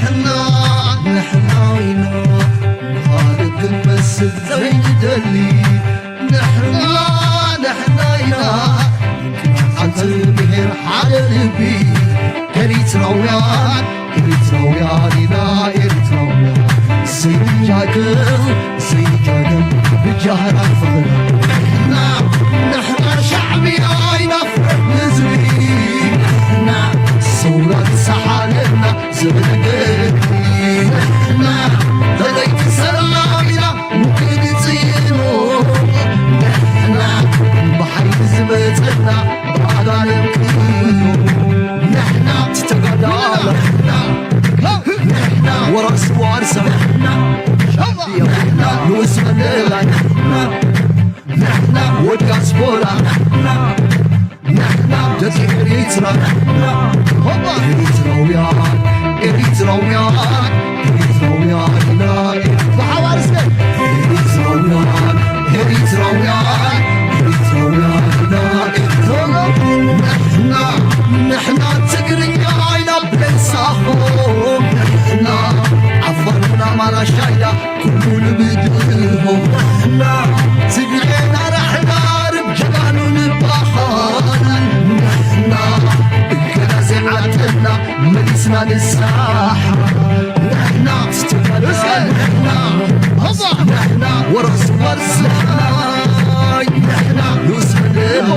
نحنا وينا نخالق المسد زي دلي نحنا وينا عن البهر حال البي إريتراويان إنا إريتراويان سيد جاكل بجهر الفضل نحنا شعبي عينا فرق نزلي نحنا صورة سحالنا زمن قلبي نحنا تليت سلامنا ممكن تزينو نحنا بحي زمتنا بعدنا نكينو نحنا تتقدر نحنا ورأس وارسة نحنا نوسم نحنا ودقاس بولا نحنا تتحريتنا إريتراويان بحوارسنا نحنا تقرينا عينا بنساهم نحنا عفرنا مالا شايلة كل بدلهم نحنا تقرينا رحنا ربجلان ونباخان نحنا الكنازعاتنا ملسنا للساحة نحنا تستقلال نحنا ورس ورساي نحنا نسلم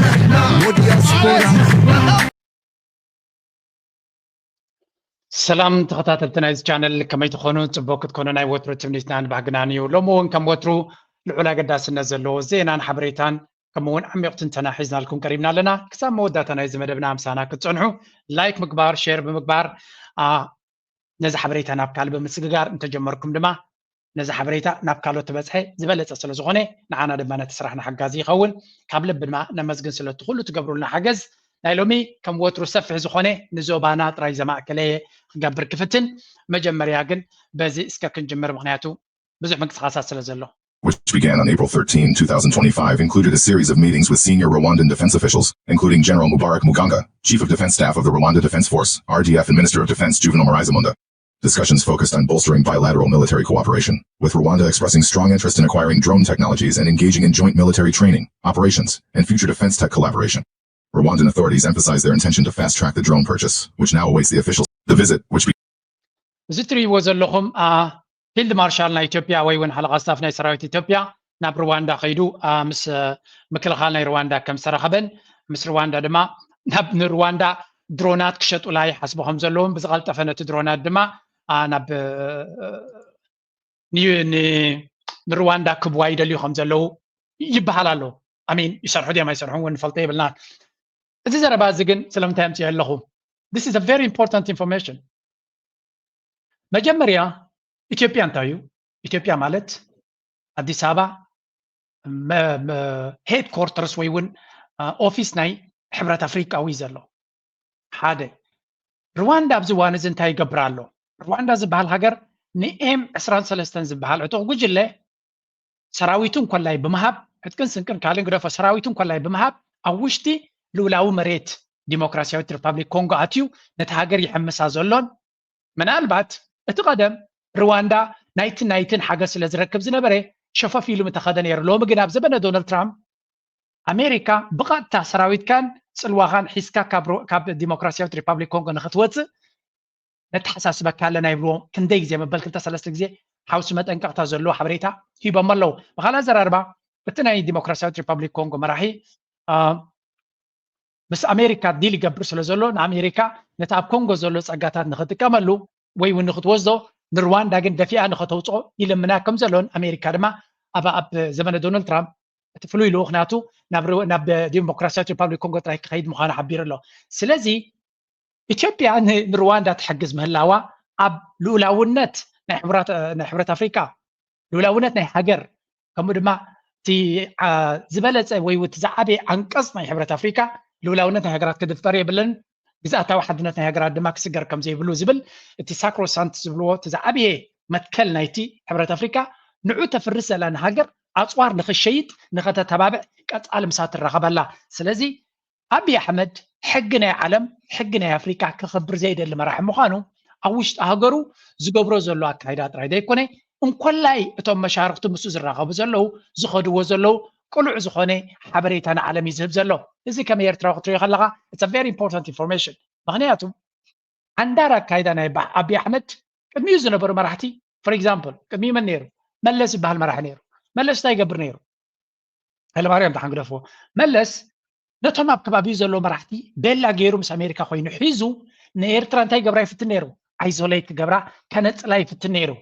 نحنا ودياسبورا سلام تخطاتلتنا إذا channel كما يتخونون تبوك تكونوا ناي وترو تمنيتنا بحقنانيو لومون كم وترو العلا قداس النزلو زينان حبريتان كمون عميق تنتنا حيزنا لكم قريبنا لنا كسام موداتنا إذا مدبنا مسانا كتصنعوا لايك مقبار شير بمقبار نزا حبريتا نابكال بمسقار انت جمركم دما نزا حبريتا نابكالو تبصحي زبلت اصل زغوني نعانا دما نتسرحنا حجازي يخون قبل بما نمزغن سلو تخلو تقبروا لنا حجز نايلومي كم وترو سفح زغوني نزوبانا طراي زما كليه قبر كفتن مجمريا كن بزي اسكا كنجمر مغنياتو بزح منقصاصات سلازلو which began on April 13, 2025, included a series of meetings with senior Rwandan defense officials, including General Mubarak Muganga, Chief of Defense Staff of the Rwanda Defense Force, RDF, and Minister of Defense Juvenal Marizamunda. Discussions focused on bolstering bilateral military cooperation, with Rwanda expressing strong interest in acquiring drone technologies and engaging in joint military training, operations, and future defense tech collaboration. Rwandan authorities emphasized their intention to fast-track the drone purchase, which now awaits the official. The visit, which زتري وزلهم فيلد مارشال نا إثيوبيا ويون حلقة ستاف نا سراويت إثيوبيا ناب رواندا خيدو مس مكلخال نا رواندا كم سرخبن مس رواندا دما ناب نرواندا درونات كشت ولاي حسبهم زلهم بس غلطة فنت درونات دما ناب نرواندا كبواي دليو خمزلو يبحلالو أمين يسرحوا دي ما يسرحون ونفلطي بالنا إذا زربا زجن سلام تامتي اللهم This is a very important information. መጀመሪያ ኢትዮጵያ እንታዩ ኢትዮጵያ ማለት አዲስ አበባ ሄድ ኮርተርስ ወይውን ኦፊስ ናይ ሕብረት አፍሪካዊ ዘሎ ሓደ ሩዋንዳ ብዝዋነ እንታይ ይገብራሎ ሩዋንዳ ዝበሃል ሃገር ንኤም 23 ዝበሃል ዕጡቅ ጉጅለ ሰራዊቱን ኮላይ በመሃብ ዕጥቅን ስንቅን ካልን ግደፈ ሰራዊቱን ኮላይ በመሃብ ኣብ ውሽጢ ልውላዊ መሬት ዲሞክራሲያዊት ሪፐብሊክ ኮንጎ አትዩ ነቲ ሃገር ይሕምሳ ዘሎን ምናልባት እቲ ቀደም ሩዋንዳ ናይትን ሓገር ስለ ዝረክብ ዝነበረ ሸፈፊሉ ምተኸደነ ነይሩ ሎሚ ግን ኣብ ዘበነ ዶናልድ ትራምፕ ኣሜሪካ ብቐጥታ ሰራዊት ካን ጽልዋኻን ሒስካ ካብ ዲሞክራሲያዊት ሪፐብሊክ ኮንጎ ንኽትወፅእ ነተሓሳስበካ ኣለና ይብልዎ ክንደይ ግዜ መበል 2-3 ግዜ ሓውሲ መጠንቀቕታ ዘለዎ ሓበሬታ ሂቦም ኣለዉ ብኻልእ ኣዘራርባ እቲ ናይ ዲሞክራሲያዊት ሪፐብሊክ ኮንጎ መራሒ ምስ ኣሜሪካ ዲል ይገብር ስለ ዘሎ ንኣሜሪካ ነቲ ኣብ ኮንጎ ዘሎ ፀጋታት ንኽጥቀመሉ ወይ እውን ንኽትወስዶ ንሩዋንዳ ግን ደፊኣ ንኽተውፅኦ ይልምና ከም ዘሎን ኣሜሪካ ድማ ኣብ ዘመነ ዶናልድ ትራምፕ እቲ ፍሉይ ምክንያቱ ናብ ዲሞክራሲያዊት ሪፐብሊክ ኮንጎ ጥራይ ክኸይድ ምዃኑ ሓቢሩ ኣሎ ስለዚ ኢትዮጵያ ንሩዋንዳ ትሕግዝ ምህላዋ ኣብ ልኡላውነት ናይ ሕብረት ኣፍሪካ ልኡላውነት ናይ ሃገር ከምኡ ድማ እቲ ዝበለፀ ወይ እቲ ዝዓበየ ኣንቀጽ ናይ ሕብረት ኣፍሪካ ልኡላውነት ናይ ሃገራት ክድፍጠር የብለን ግዛኣታዊ ሓድነት ናይ ሃገራት ድማ ክስገር ከም ዘይብሉ ዝብል እቲ ሳክሮሳንት ዝብልዎ እቲ ዝዓበየ መትከል ናይቲ ሕብረት ኣፍሪካ ንዑ ተፍርስ ዘላ ንሃገር ኣፅዋር ንኽሸይጥ ንኸተተባብዕ ቀፃሊ ምሳ ትረኸበላ ስለዚ أبي أحمد حقنا يا عالم حقنا يا أفريقيا كخبر زيد اللي مراح مخانو أوش أهجروا زجبروا زلوا كهيدات رايدة يكونه كلای اتوم مشارکت مسوز رقابه زلو زخدو زلو كل عزخانه حبريتنا عالمي زهب زلو إذا كم يرتراق طريق لغة it's a very important information مغنياتهم عندنا كايدنا أبي أحمد كمية زنبر مرحتي for example كمية من نيرو ملس بهالمرح نيرو ملس تاي قبر نيرو هلا مريم تحن قلفو ملس نتهم كبابي زلو مرحتي بيلا غيرو مس أمريكا خوينو حيزو نيرتران تاي قبراي في التنيرو ايزوليت قبرا كانت لاي في التنيرو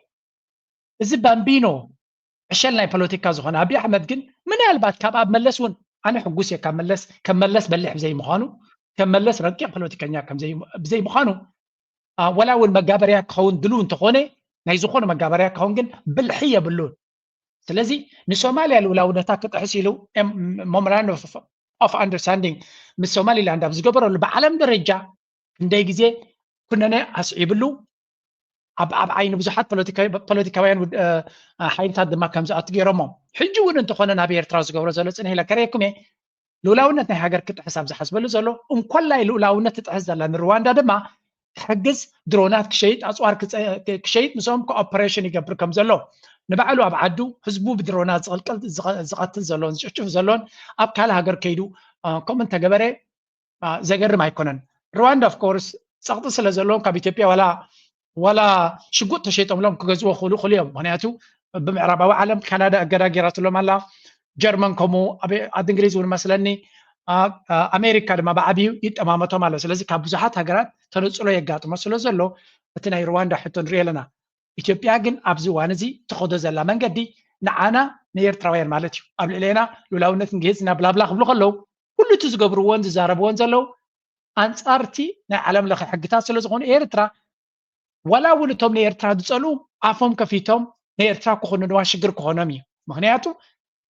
إذا بامبينو عشان بوليتيكا زخون أبي أحمد جن من البعض كاب ملسون أنا حجوسي كم ملس بلح زي مخانو كم ملس رجع بوليتيكا كم زي مخانو ولا والمجابريا كون دلون تخونه نيزخون مجابريا كون جن بالحية باللون سلزي نسوماليا الأولى تاكت أحسيلو ممران of understanding من الصومالي اللي عندها بزجبر اللي بعلم درجة ندي جزء كنا أسعيبلو أب عين بزحات بوليتيكاويان حينتاد ما كم زات جيرمم حجون أنت خلنا نبي إرتراز جورا زلت إنه لكريكم لولاونة نهاجر كت حساب زحسب له زلوا كل لولاونة تتحز لأن رواندا دما حجز درونات كشيت أسوار كشيت مسوم كأوبريشن يقبل كم زلوا نبعلو أبعدو حزبو بدرونات زغات زلون شوف زلون أب كله هاجر كيدو كومنت جبره زجر ما يكونن رواندا of course سقط سلا زلون كبيتبيا ولا شقوط تشيتهم لهم كجزوه خليهم معناته بمعرب عالم كندا جراجرات لهم الله جرمن كمو أبي الإنجليز والمثلني أمريكا لما بعبي يتأمامتهم على سلزي كابوزحات هجرات تنصلوا يجاتهم سلزلوا بتنا رواندا حتى نريلنا إثيوبيا جن أبزو وانزي تأخذ زلا من قدي نعنا نير تراوير مالتي قبل إلينا لولا نتنجزنا بلا بلا قبل خلوا كل تزقبروا وانز زارب وانزلوا أنصارتي نعلم لخ حقتها سلزقون إيرترا ولا ولتهم نيرترا دسألو عفهم كفيتهم نيرترا كخون نواش شجر كخونامي مغنياتو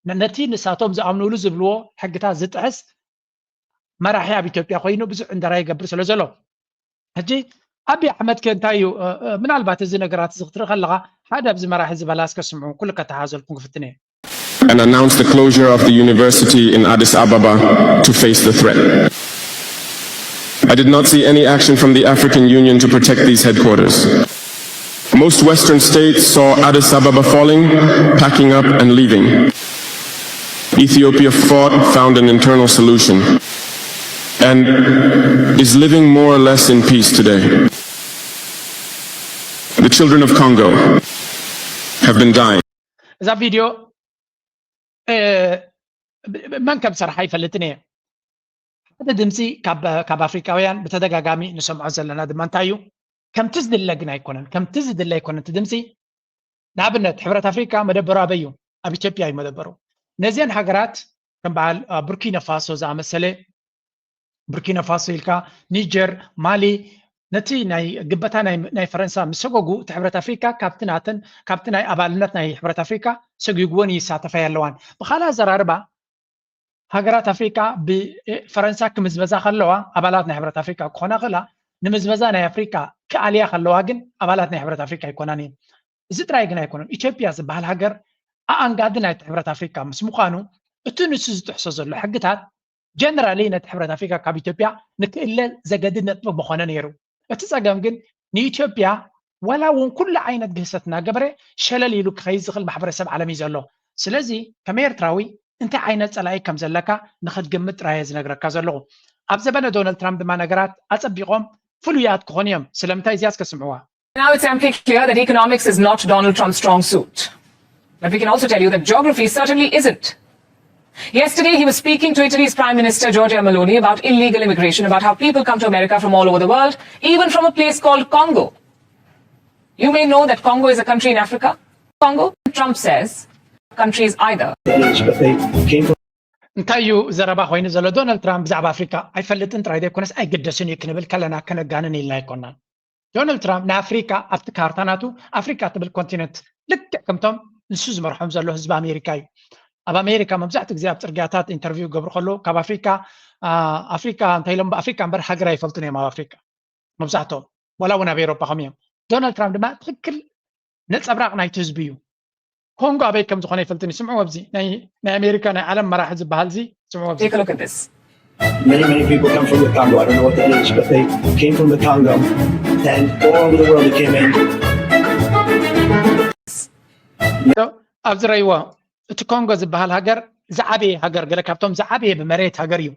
نتي نساتهم زعمنوا له زبلوا حقتها زتحس ما راح يا إثيوبيا خوينو بزح عند راي قبر سلزلو هجي أبي أحمد كنتايو من البات الزنقرات زغتر خلقة هذا بزي ما راح يزبلاس كسمعون كل كتهازل كون في التنين and announced the closure of the university in Addis Ababa to face the threat. I did not see any action from the African Union to protect these headquarters. Most Western states saw Addis Ababa falling, packing up and leaving. Ethiopia found an internal solution, and is living more or less in peace today. The children of Congo have been dying. إذا فيديو من كم صراحة يفلتني هذا دمسي كاب أفريقياويان بتدقاقامي نسمع زلنا دمان تايو كم تزد اللقنا يكونن كم تزد اللي يكونن تدمسي نابنت حبرة أفريقيا مدبروا أبيو أبي إثيوبيا مدبروا نزين حقرات كم بعد بوركينا فاسو زعم السلة بوركينا فاسو إلكا نيجر مالي نتي ناي قبتا ناي فرنسا مسوغو تحبرة أفريقيا كابتن ناي أبالنت ناي حبرة أفريقيا سوغيغوني ساتفايا اللوان بخالا زراربا هاجرات أفريقيا بفرنسا كمزبزا خلوها أبالاتنا حبرة أفريقيا كونا غلا نمزبزا ناي أفريقيا كاليا خلوها جن أبالاتنا حبرة أفريقيا يكونانين زيت رايقنا يكونن إثيوبيا زبال هاجر أنقادنا حبرة أفريقيا مسموقانو التونسيز تحسز له حقتها جنرالينا حبرة أفريقيا كاب إثيوبيا نكإلا زجدنا نطبق بخونا نيرو أتساقم جن إثيوبيا ولا ون كل عينة جهستنا قبره شلل يلوك خيزخ المحبرة سبع على ميزان له سلازي كمير تراوي انت عينة على كم زلكا نخد قمت رايز نقرا زلو أبزبنا دونالد ترامب ما نقرات أتبقهم فلويات كونيوم سلامتاي زياس كسمعوها. Now it's amply clear that economics is not Donald Trump's strong suit. But we can also tell you that geography certainly isn't. Yesterday, he was speaking to Italy's Prime Minister Giorgia Meloni about illegal immigration, about how people come to America from all over the world, even from a place called Congo. You may know that Congo is a country in Africa. Congo, Trump says, countries either. انتايو زربا خوين زلو دونالد ترامب زعب أفريقيا أي فلتن ترايدي كونس أي قدسين يكنبل كلنا كنقانن إلا يكونن. دونالد ترامب نا أفريقيا أفتكارتاناتو أفريقيا تبل كونتيننت لك كمتم نسوز مرحوم زلو حزب أمريكاي. أب أمريكا مبزعت جزياب ترجعات انترفيو قبل خلو كاب أفريقيا أفريقيا انتايلم بأفريقيا امبر حقرا يفلتني مع أفريقيا مبزعتهم ولا ونا بيروبا خميم. دونالد ترامب ما تفكر نتس أبراق نايتوز بيو. كونغو أبي كم زخانة يفلتني سمعوا وبزي ناي أمريكا ناي عالم مراحل زبالزي سمعوا وبزي. Take a look at this. Many people come from the Congo. I don't know what that is, but they came from the Congo, and all over the world they came in. ኣብዚ ረእይዎ እቲ ኮንጎ ዝበሃል ሃገር ዝዓበየ ሃገር ገለ ካብቶም ዝዓበየ ብመሬት ሃገር እዩ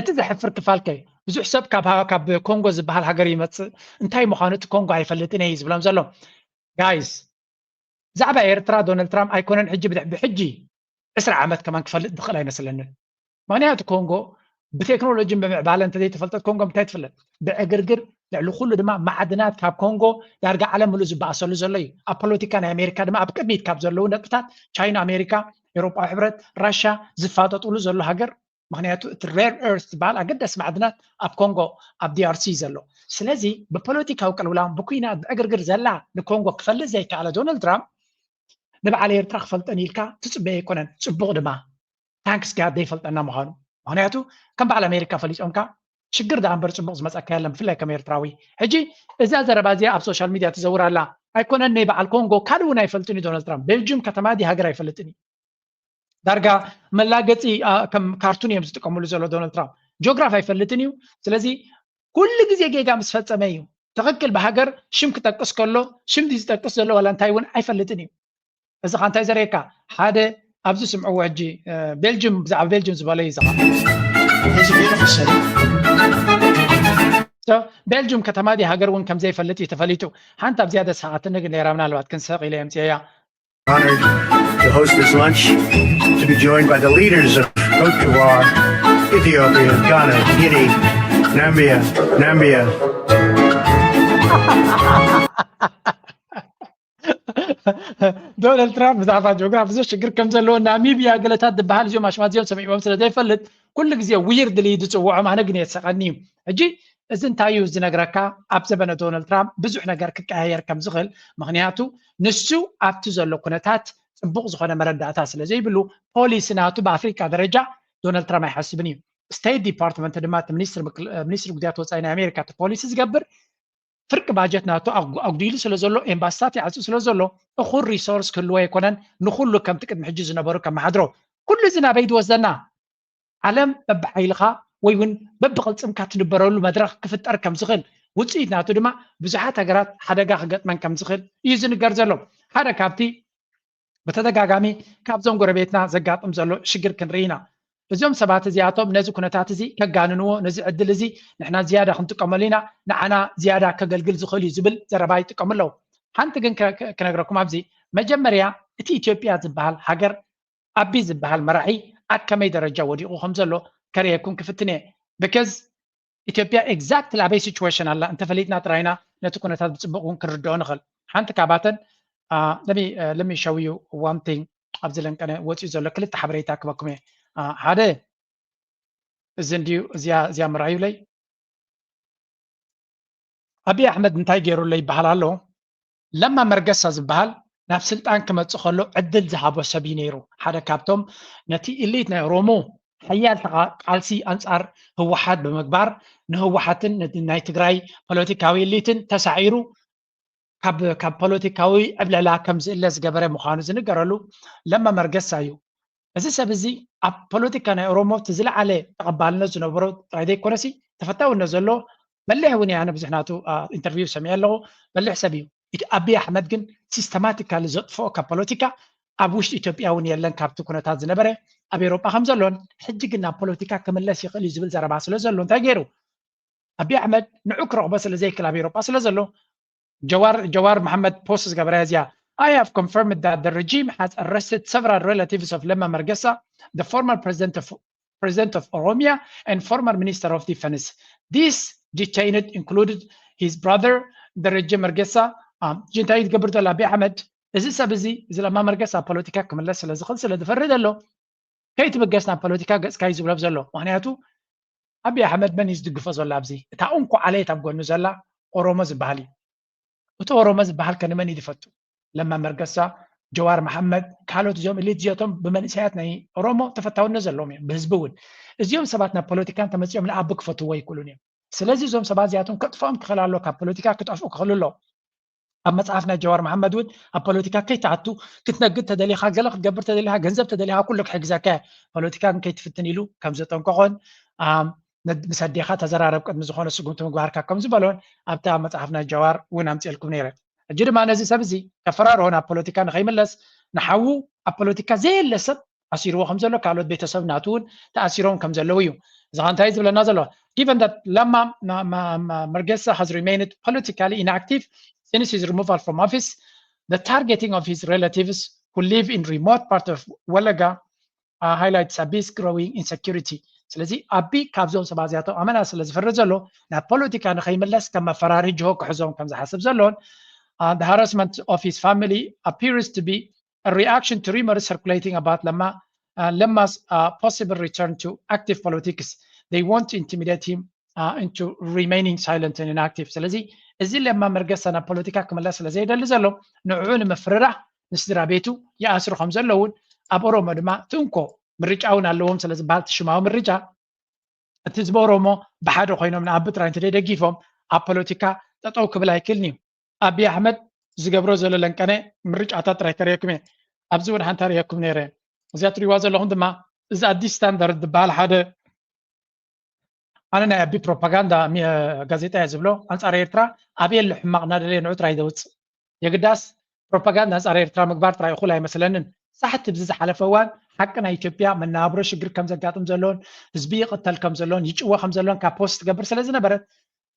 እቲ ዘሕፍር ክፋል ከ ብዙሕ ሰብ ካብ ኮንጎ ዝበሃል ሃገር ይመፅእ እንታይ ምዃኑ እቲ ኮንጎ ኣይፈልጥን እየ ዝብሎም ዘሎ ጋይስ ዛዕባ ኤርትራ ዶናልድ ትራምፕ ኣይኮነን ሕጂ ብሕጂ 20 ዓመት ከማን ክፈልጥ ዝኽእል ኣይመስለንን ምክንያቱ ኮንጎ ብቴክኖሎጂን ብምዕባለ እንተዘይተፈልጠት ኮንጎ እንታይ ትፍለጥ ብዕግርግር ልዕሊ ኩሉ ድማ ማዕድናት ካብ ኮንጎ ዳርጋ ዓለም ሙሉእ ዝበኣሰሉ ዘሎ እዩ ኣብ ፖለቲካ ናይ ኣሜሪካ ድማ ኣብ ቅድሚት ካብ ዘለዉ ነጥብታት ቻይና ኣሜሪካ ኤውሮጳዊ ሕብረት ራሻ ዝፋጠጥሉ ዘሎ ሃገር ምክንያቱ እቲ ሬር ኤርት ዝበሃል ኣገዳሲ ማዕድናት ኣብ ኮንጎ ኣብ ዲአርሲ ዘሎ ስለዚ ብፖለቲካዊ ቅልውላውን ብኩናት ብዕግርግር ዘላ ንኮንጎ ክፈልጥ ዘይከኣለ ዶናልድ ትራምፕ ንበዓል ኤርትራ ክፈልጠን ኢልካ ትፅበየ ኣይኮነን ፅቡቕ ድማ ታንክስ ጋድ ዘይፈልጠና ምዃኑ ምክንያቱ ከም በዓል ኣሜሪካ ፈሊፆምካ ሽግር ዳ እምበር ፅቡቕ ዝመፀካ የለን ብፍላይ ከም ኤርትራዊ ሕጂ እዛ ዘረባ እዚኣ ኣብ ሶሻል ሚድያ ትዘውር ኣላ ኣይኮነን ናይ በዓል ኮንጎ ካልእ እውን ኣይፈልጥን እዩ ዶናልድ ትራምፕ ቤልጅየም ከተማ ዲ ሃገር ኣይፈልጥን እዩ ዳርጋ መላገፂ ከም ካርቱን እዮም ዝጥቀምሉ ዘሎ ዶናልድ ትራምፕ ጂኦግራፊ ኣይፈልጥን እዩ ስለዚ ኩሉ ግዜ ጌጋ ምስ ፈፀመ እዩ ትኽክል ብሃገር ሽም ክጠቅስ ከሎ ሽም ዝጠቅስ ዘሎ ዋላ እንታይ እውን ኣይፈልጥን እዩ እዚ ኻ እንታይ ዘርእየካ ሓደ ኣብዚ ስምዕዎ ሕጂ ቤልጅየም ብዛዕባ ቤልጅየም ዝበለ እዩ ዝኻ ቤልጅየም ከተማ ዲ ሃገር እውን ከም ዘይፈልጥ እዩ ተፈሊጡ ሓንቲ ኣብ ዝያደ ሰዓት ንግን ነይራ ምናልባት ክንሰቕ ኢለ የምፅያ እያ Honored to host this lunch, to be joined by the leaders of Cote d'Ivoire, Ethiopia, Ghana, Guinea, Nambia. ዶናልድ ትራምፕ ብዛዕባ ጂኦግራፊ ብዙሕ ሽግር ከም ዘለዎ ናሚብያ ገለታት ዝበሃል እዚኦም ኣሽማት እዚኦም ሰሚዕዎም ስለ ዘይፈልጥ ኩሉ ግዜ ዊርድ ኢሉ ዝፅውዖም ኣነ ግን የሰቐኒ እዩ ሕጂ እዚ እንታይ እዩ ዝነግረካ ኣብ ዘበነ ዶናልድ ትራምፕ ብዙሕ ነገር ክቀያየር ከም ዝኽእል ምክንያቱ ንሱ ኣብቲ ዘሎ ኩነታት ፅቡቕ ዝኾነ መረዳእታ ስለ ዘይብሉ ፖሊሲ ናቱ ብኣፍሪካ ደረጃ ዶናልድ ትራምፕ ኣይሓስብን እዩ ስቴት ዲፓርትመንት ድማ እቲ ሚኒስትሪ ጉዳያት ወፃኢ ናይ ኣሜሪካ እቲ ፖሊሲ ዝገብር ፍርቂ ባጀት ናቱ ኣጉዲሉ ስለ ዘሎ ኤምባሲታት ይዓፅኡ ስለ ዘሎ እኹል ሪሶርስ ክህልዎ ኣይኮነን ንኩሉ ከምቲ ቅድሚ ሕጂ ዝነበሩ ከመሓድሮ ኩሉ እዚ ናበይ ዝወስደና ዓለም በብሓይልኻ ወይ እውን በብቕልፅምካ ትንበረሉ መድረክ ክፍጠር ከም ዝኽእል ውፅኢት ናቱ ድማ ብዙሓት ሃገራት ሓደጋ ክገጥመን ከም ዝኽእል እዩ ዝንገር ዘሎ ሓደ ካብቲ በተደጋጋሚ ካብዞም ጎረቤትና ዘጋጥም ዘሎ ሽግር ክንርኢ ኢና እዚኦም ሰባት እዚኣቶም ነዚ ኩነታት እዚ ከጋንንዎ ነዚ ዕድል እዚ ንሕና ዝያዳ ክንጥቀመሉ ኢና ንዓና ዝያዳ ከገልግል ዝኽእል እዩ ዝብል ዘረባ ይጥቀሙ ኣለዉ ሓንቲ ግን ክነግረኩም ኣብዚ መጀመርያ እቲ ኢትዮጵያ ዝበሃል ሃገር ኣቢ ዝበሃል መራሒ ኣብ ከመይ ደረጃ ወዲቑ ከም ዘሎ ከርእየኩም ክፍትን እየ ቢካዝ ኢትዮጵያ ኤግዛክትሊ ኣበይ ሲቹዌሽን ኣላ እንተፈሊጥና ጥራይና ነቲ ኩነታት ብፅቡቅ እውን ክንርድኦ ንኽእል ሓንቲ ካብኣተን ለሚ ሾው ዩ ዋን ቲንግ ኣብዚ ለንቀነ ወፂኡ ዘሎ ክልተ ሓበሬታ ክበኩም እየ ሓደ እዚ እንድዩ እዚያ ምርኣዩለይ ኣብይ ኣሕመድ እንታይ ገይሩለይ ይበሃል ኣሎ ለማ መርገሳ ዝበሃል ናብ ስልጣን ክመፅእ ከሎ ዕድል ዝሃቦ ሰብ እዩ ነይሩ ሓደ ካብቶም ነቲ ኢሊት ናይ ኦሮሞ ሓያል ቃልሲ ኣንጻር ህወሓት ብምግባር ንህወሓትን ናይ ትግራይ ፖለቲካዊ ኢሊትን ተሳዒሩ ካብ ፖለቲካዊ ዕብለላ ከም ዝእለ ዝገበረ ምዃኑ ዝንገረሉ ለማ መርገሳ እዩ እዚ ሰብ እዚ ኣብ ፖለቲካ ናይ ኦሮሞ እቲ ዝለዓለ ተቐባልነት ዝነበሮ ጥራይ ዘይኮነሲ ተፈታውነት ዘሎ በሊሕ እውን ኣነ ብዙሕ ናቱ ኢንተርቪው ሰሚዐ ኣለኹ በሊሕ ሰብ እዩ ኣብይ ኣሕመድ ግን ሲስተማቲካሊ ዘጥፍኦ ካብ ፖለቲካ ኣብ ውሽጢ ኢትዮጵያ እውን የለን ካብቲ ኩነታት ዝነበረ ኣብ ኤውሮጳ ከም ዘሎን ሕጂ ግን ናብ ፖለቲካ ክምለስ ይኽእል እዩ ዝብል ዘረባ ስለ ዘሎ እንታይ ገይሩ ኣብይ ኣሕመድ ንዑ ክረኽቦ ስለ ዘይክእል ኣብ ኤውሮጳ ስለ ዘሎ ጀዋር መሐመድ ፖስት ዝገበረ እዚያ I have confirmed that the regime has arrested several relatives of Lemma Margessa, the former president of Oromia and former minister of defense. These detained included his brother, the regime Margessa, Jintaid Gabriel Abiy Ahmed. Is this a busy? Is Lemma Margessa politica كملس ولا زخل سلا دفرد له. كي تبقى politica كايز ولا بزلو. معناته أبي أحمد من يصدق فاز ولا بزي. تعونكو عليه تبقى نزلا أوروما زبالي. وتو أوروما زبال كان من يدفتو. لما مرقصة جوار محمد كالو تجوم اللي تجيتهم بمنسياتنا أورومو تفتاون نزلهم بهزبون اليوم سباتنا بوليتيكان تمسيهم لأبك فتوى يقولون سلازي زوم سبات زياتهم كتفهم تخلال له كبوليتيكا كتعرفوا كخلوا له أما تعرفنا جوار محمد ود البوليتيكا كي تعتو كتنقد تدليها قلق قبر تدليها جنزب تدليها كلك حق زكاة بوليتيكا كي تفتني له كم زتون كون مسديخا تزرارب قد مزخونه سغونت مغباركا كم زبلون ابتا مصحفنا جوار ونامصلكم نيره اجد ما نزي سبزي كفرار هنا بوليتيكا نخيملس نحو ابوليتيكا زي لسب اسيرو خمزلو كالوت بيتسب ناتون تاسيرون كمزلو يو زغانتاي زبلنا زلو given that لما Margessa has remained politically inactive since his removal from office the targeting of his relatives who live in remote part of Walaga highlights Abi's growing insecurity ስለዚህ አቢ ካብዞም ሰባዚያቶ አመና ስለዝፈርድ ዘሎ ና ፖለቲካ ንኸይመለስ ከም መፈራሪጅ ሆ ክሕዞም ከም ዝሓስብ ዘሎን the harassment of his family appears to be a reaction to rumors circulating about Lemma's possible return to active politics. They want to intimidate him into remaining silent and inactive. ስለዚህ እዚ ለማ መርገሰና ፖለቲካ ክመለስ ስለዘይደሊ ዘሎ ንዑን መፍረራ ንስድራ ቤቱ ይኣስሩ ከም ዘለውን ኣብ ኦሮሞ ድማ ትንኮ ምርጫውን ኣለዎም ስለዝባል ትሽማው ምርጫ እቲ ህዝቢ ኦሮሞ ብሓደ ኮይኖም ንኣብ ጥራይ ተደጊፎም ኣብ ፖለቲካ ጠጠው ክብል ኣይክእልኒ ኣብይ ኣሕመድ ዝገብሮ ዘሎ ለንቀነ ምርጫታት ጥራይ ተሪአኩም ኣብዚ እውን ሓንቲ ሪአኩም ነይረ እዚኣ ትሪእዋ ዘለኹም ድማ እዚ ኣዲስ ስታንዳርድ ዝበሃል ሓደ ኣነ ናይ ኣቢ ፕሮፓጋንዳ ጋዜጣ እየ ዝብሎ ኣንጻር ኤርትራ ኣብ የለ ሕማቕ እናደለየ ንዑ ጥራይ ዘውፅእ የግዳስ ፕሮፓጋንዳ ኣንጻር ኤርትራ ምግባር ጥራይ እኹል ኣይመስለንን ሳሕቲ ብዚ ዝሓለፈ እዋን ሓቂ ናይ ኢትዮጵያ መናብሮ ሽግር ከም ዘጋጥም ዘሎን ህዝቢ ይቕተል ከም ዘሎን ይጭወ ከም ዘሎን ካብ ፖስት ትገብር ስለዝነበረት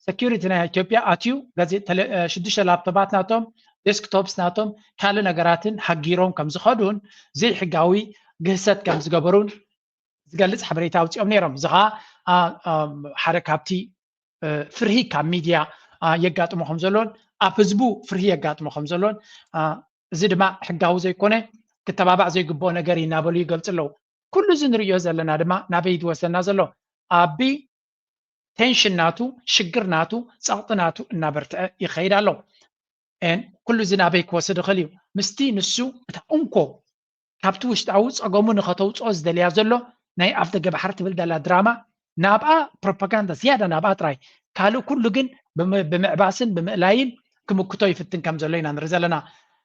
ሴኪሪቲ ናይ ኢትዮጵያ ኣትዩ ሽዱሽተ ላፕቶፓት ናቶም ዴስክቶፕስ ናቶም ካልእ ነገራትን ሓጊሮም ከም ዝኸዱን ዘይሕጋዊ ግህሰት ከም ዝገበሩን ዝገልፅ ሓበሬታ ኣውፂኦም ነይሮም እዚ ከዓ ሓደ ካብቲ ፍርሂ ካብ ሚድያ የጋጥሞ ከም ዘሎን ኣብ ህዝቡ ፍርሂ የጋጥሞ ከም ዘሎን እዚ ድማ ሕጋዊ ዘይኮነ ክተባባዕ ዘይግብኦ ነገር እናበሉ ይገልፅ ኣለዉ ኩሉ እዚ ንሪኦ ዘለና ድማ ናበይ ይወስደና ዘሎ ኣቢ ቴንሽን ናቱ ሽግር ናቱ ፀቕጢ ናቱ እናበርትዐ ይኸይድ ኣሎ ኩሉ እዚ ናበይ ክወስድ ይኽእል እዩ ምስቲ ንሱ እታ እንኮ ካብቲ ውሽጣዊ ፀገሙ ንኸተውፅኦ ዝደልያ ዘሎ ናይ ኣፍ ደገ ባሕሪ ትብል ዘላ ድራማ ናብኣ ፕሮፓጋንዳ ዝያዳ ናብኣ ጥራይ ካልእ ኩሉ ግን ብምዕባስን ብምእላይን ክምክቶ ይፍትን ከም ዘሎ ኢና ንርኢ ዘለና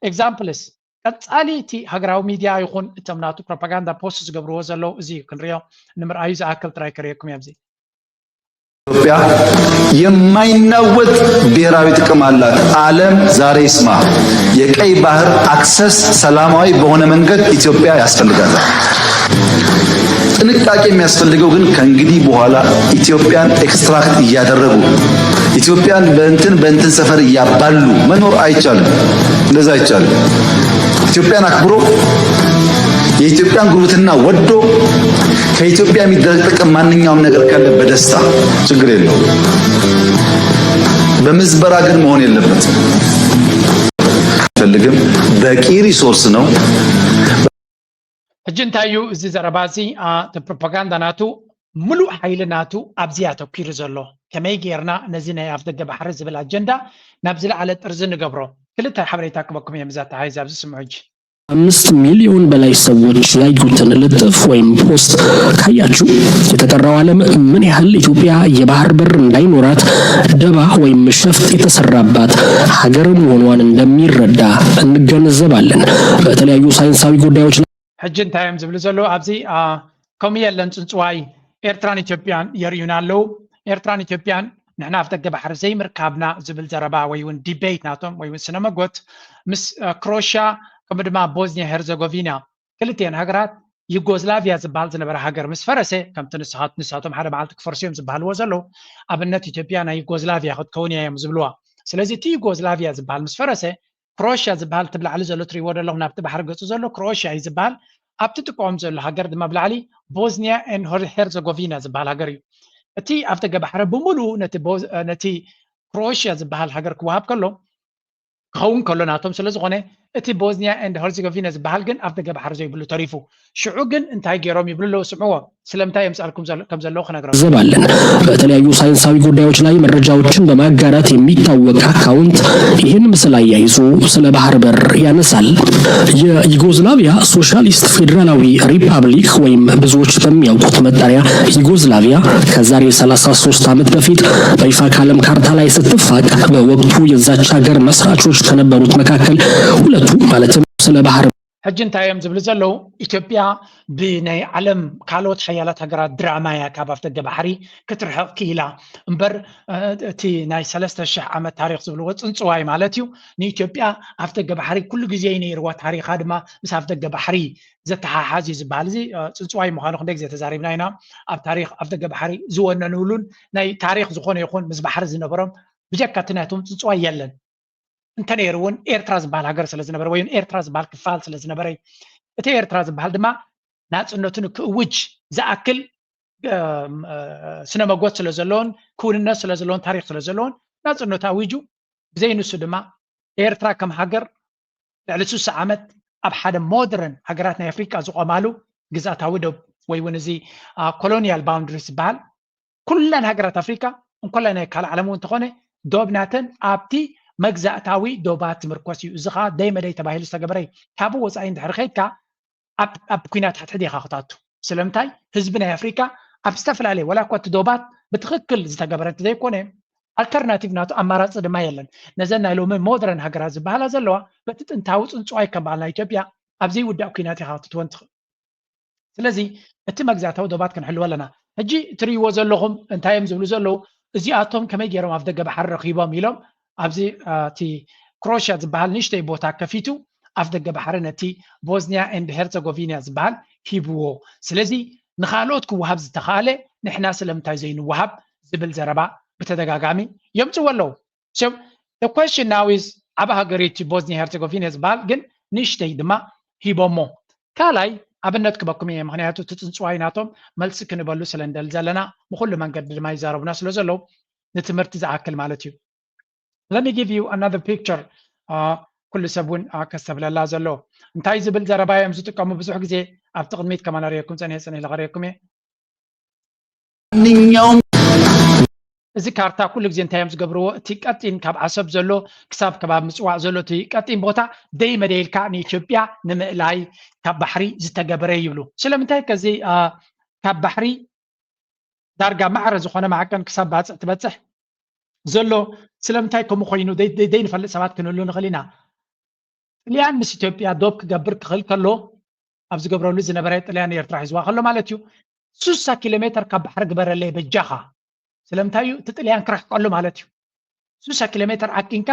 ኤግዛምፕልስ ቀፃሊ እቲ ሃገራዊ ሚድያ ይኹን እቶም ናቱ ፕሮፓጋንዳ ፖስት ዝገብርዎ ዘለው እዚ ክንሪኦ ንምርኣዩ ዝኣክል ጥራይ ከሪአኩም እያ ኢትዮጵያ የማይናወጥ ብሔራዊ ጥቅም አላት። ዓለም ዛሬ ይስማ። የቀይ ባህር አክሰስ ሰላማዊ በሆነ መንገድ ኢትዮጵያ ያስፈልጋታል። ጥንቃቄ የሚያስፈልገው ግን ከእንግዲህ በኋላ ኢትዮጵያን ኤክስትራክት እያደረጉ ኢትዮጵያን በእንትን ሰፈር እያባሉ መኖር አይቻልም። እንደዛ አይቻልም። ኢትዮጵያን አክብሮ የኢትዮጵያን ጉርብትና ወዶ ከኢትዮጵያ የሚደረግ ጥቅም ማንኛውም ነገር ካለ በደስታ ችግር የለውም። በምዝበራ ግን መሆን የለበትም። ፈልግም በቂ ሪሶርስ ነው። እጅንታዩ እዚ ዘረባዚ ፕሮፓጋንዳ ናቱ ሙሉእ ሓይሊ ናቱ ኣብዚ ኣተኪሩ ዘሎ ከመይ ጌርና ነዚ ናይ ኣፍ ደገ ባሕሪ ዝብል ኣጀንዳ ናብ ዝለዓለ ጥርዚ ንገብሮ ክልተ ሓበሬታ ክበኩም እየ ምዛት ሓይዚ ኣብዚ ስምዑ እጂ 5 ሚሊዮን በላይ ሰዎች ያዩትን ልጥፍ ወይም ፖስት ካያችሁ የተቀረው ዓለም ምን ያህል ኢትዮጵያ የባህር በር እንዳይኖራት ደባ ወይም ሸፍጥ የተሰራባት ሀገር መሆኗን እንደሚረዳ እንገነዘባለን። በተለያዩ ሳይንሳዊ ጉዳዮች ላይ ሕጅን ታይም ዝብል ዘሎ ኣብዚ ከምየለን ፅንፅዋይ ኤርትራን ኢትዮጵያን የርዩና ኣለው ኤርትራን ኢትዮጵያን ንሕና ኣፍ ደገ ባሕሪ ዘይምርካብና ዝብል ዘረባ ወይ እውን ዲቤት ናቶም ወይ እውን ስነመጎት ምስ ክሮሽያ ከምኡ ድማ ቦዝኒያ ሄርዘጎቪና ክልቲአን ሃገራት ዩጎዝላቪያ ዝበሃል ዝነበረ ሃገር ምስ ፈረሰ ከምቲ ንሳቶም ሓደ መዓልቲ ክፈርሱ እዮም ዝበሃልዎ ዘለው ኣብነት ኢትዮጵያ ናይ ዩጎዝላቪያ ክትከውን እያ እዮም ዝብልዋ ስለዚ እቲ ዩጎዝላቪያ ዝበሃል ምስ ፈረሰ ክሮሽያ ዝበሃል እቲ ብላዕሊ ዘሎ ትሪእዎ ዘለኹም ናብቲ ባሕሪ ገፁ ዘሎ ክሮሽያ እዩ ዝበሃል ኣብቲ ጥቅዖም ዘሎ ሃገር ድማ ብላዕሊ ቦዝኒያ ኤን ሄርዘጎቪና ዝበሃል ሃገር እዩ እቲ ኣፍ ደገ ባሕሪ ብምሉእ ነቲ ክሮሽያ ዝበሃል ሃገር ክወሃብ ከሎ ክኸውን ከሎ ናቶም ስለዝኾነ እቲ ቦዝኒያ ኤንድ ሄርዘጎቪና ዝበሃል ግን ኣፍ ደገ ባሕሪ ዘይብሉ ተሪፉ ሽዑ ግን እንታይ ገይሮም ይብሉ ስምዕዎ ስለምንታይ የምፃልኩም ከም ዘለዉ ክነግረም ዘባለን በተለያዩ ሳይንሳዊ ጉዳዮች ላይ መረጃዎችን በማጋራት የሚታወቅ አካውንት ይህን ምስል አያይዞ ስለ ባህር በር ያነሳል። የዩጎዝላቪያ ሶሻሊስት ፌዴራላዊ ሪፐብሊክ ወይም ብዙዎች በሚያውቁት መጠሪያ ዩጎዝላቪያ ከዛሬ 33 ዓመት በፊት በይፋ ከዓለም ካርታ ላይ ስትፋቅ በወቅቱ የዛች ሀገር መስራቾች ከነበሩት መካከል ሁለቱ ማለትም ስለ ባህር ሕጂ እንታይ እዮም ዝብሉ ዘለው ኢትዮጵያ ብናይ ዓለም ካልኦት ሓያላት ሃገራት ድራማ እያ ካብ ኣፍ ደገ ባሕሪ ክትርሕቕ ክኢላ እምበር እቲ ናይ 3000 ዓመት ታሪክ ዝብልዎ ፅንፅዋይ ማለት እዩ ንኢትዮጵያ ኣፍ ደገ ባሕሪ ኩሉ ግዜ ነይርዋ ታሪካ ድማ ምስ ኣፍ ደገ ባሕሪ ዘተሓሓዝ እዩ ዝበሃል እዚ ፅንፅዋይ ምዃኑ ክንደይ ግዜ ተዛሪብና ኢና ኣብ ታሪክ ኣፍ ደገ ባሕሪ ዝወነንብሉን ናይ ታሪክ ዝኾነ ይኹን ምስ ባሕሪ ዝነበሮም ብጀካ እቲ ናቶም ፅንፅዋይ የለን እንተ ነይሩ እውን ኤርትራ ዝበሃል ሃገር ስለ ዝነበረ ወይ ኤርትራ ዝበሃል ክፋል ስለ ዝነበረ እቲ ኤርትራ ዝበሃል ድማ ናፅነቱ ክእውጅ ዝኣክል ስነ መጎት ስለ ዘለዎን ክውንነት ስለ ዘለዎን ታሪክ ስለ ዘለዎን ናፅነቱ ኣዊጁ ብዘይንሱ ድማ ኤርትራ ከም ሃገር ልዕሊ 60 ዓመት ኣብ ሓደ ሞደርን ሃገራት ናይ ኣፍሪካ ዝቆማሉ ግዛታዊ ዶብ ወይ እውን እዚ ኮሎኒያል ባውንደሪስ ዝበሃል ኩለን ሃገራት ኣፍሪካ እንኮላይ ናይ ካልእ ዓለም እውን እንተኾነ ዶብናተን ኣብቲ መግዛእታዊ ዶባት ዝምርኮስ እዩ እዚ ከዓ ደይ መደይ ተባሂሉ ዝተገበረ ካብኡ ወፃኢ እንድሕር ከይድካ ኣብ ኩናት ሕድሕድ ኢኻ ክትኣቱ ስለምንታይ ህዝቢ ናይ ኣፍሪካ ኣብ ዝተፈላለየ ወላ እኳ እቲ ዶባት ብትክክል ዝተገበረ እንተዘይኮነ ኣልተርናቲቭ ናቱ ኣማራፂ ድማ የለን ነዘን ናይ ሎሚ ሞደርን ሃገራት ዝበሃላ ዘለዋ በቲ ጥንታዊ ፅንፅዋይ ከም በዓልና ኢትዮጵያ ኣብ ዘይውዳእ ኩናት ኢኻ ክትትወን ትኽእል ስለዚ እቲ መግዛእታዊ ዶባት ክንሕልዎ ኣለና ሕጂ እትርእይዎ ዘለኹም እንታይ እዮም ዝብሉ ዘለው እዚኣቶም ከመይ ገይሮም ኣብ ደገ ባሕሪ ረኺቦም ኢሎም ኣብዚ እቲ ክሮሽያ ዝበሃል ንእሽተይ ቦታ ከፊቱ ኣፍ ደገ ባሕሪ ነቲ ቦዝኒያ ኤንድ ሄርዘጎቪና ዝበሃል ሂብዎ ስለዚ ንኻልኦት ክወሃብ ዝተኻእለ ንሕና ስለምንታይ ዘይንወሃብ ዝብል ዘረባ ብተደጋጋሚ የምፅዎ ኣለው so the question now is ኣብ ሃገሪቱ ቦዝኒያ ሄርዘጎቪና ዝበሃል ግን ንእሽተይ ድማ ሂቦሞ ካልኣይ ኣብነት ክበኩም እየ ምክንያቱ እቲ ፅንፅዋይ ናቶም መልሲ ክንበሉ ስለ እንደል ዘለና ብኩሉ መንገዲ ድማ ይዛረቡና ስለ ዘለው ንትምህርቲ ዝኣክል ማለት እዩ Let me give you another picture. كل سبون كسبلا زلو. انتاي زبل زربايم زتقامو بزح غزي اب تقدميت كمان ريكم سنه لغريكم نيوم እዚ ካርታ ኩሉ ግዜ እንታይም ዝገብርዎ እቲ ቀጢን ካብ ዓሰብ ዘሎ ክሳብ ከባቢ ምፅዋዕ ዘሎ እቲ ቀጢን ቦታ ደይ መደልካ ንኢትዮጵያ ንምእላይ ካብ ባሕሪ ዝተገበረ ይብሉ ስለምንታይ ከዚ ካብ ባሕሪ ዳርጋ ማዕረ ዝኾነ ማዕቀን ክሳብ ባፅዕ ትበፅሕ ዘሎ ስለምንታይ ከም ኮይኑ ደይ ንፈልጥ ሰባት ክንሉ ንኽእሊና ጥልያን ምስ ኢትዮጵያ ዶብ ክገብር ክኽእል ከሎ ኣብ ዝገብረሉ ዝነበረ ጥልያን ኤርትራ ሒዝዋ ከሎ ማለት እዩ 60 ኪሎ ሜትር ካብ ባሕሪ ግበረለይ በጃኻ ስለምንታይ እቲ ጥልያን ክረሕቅ ከሎ ማለት እዩ 60 ኪሎ ሜትር ኣቂንካ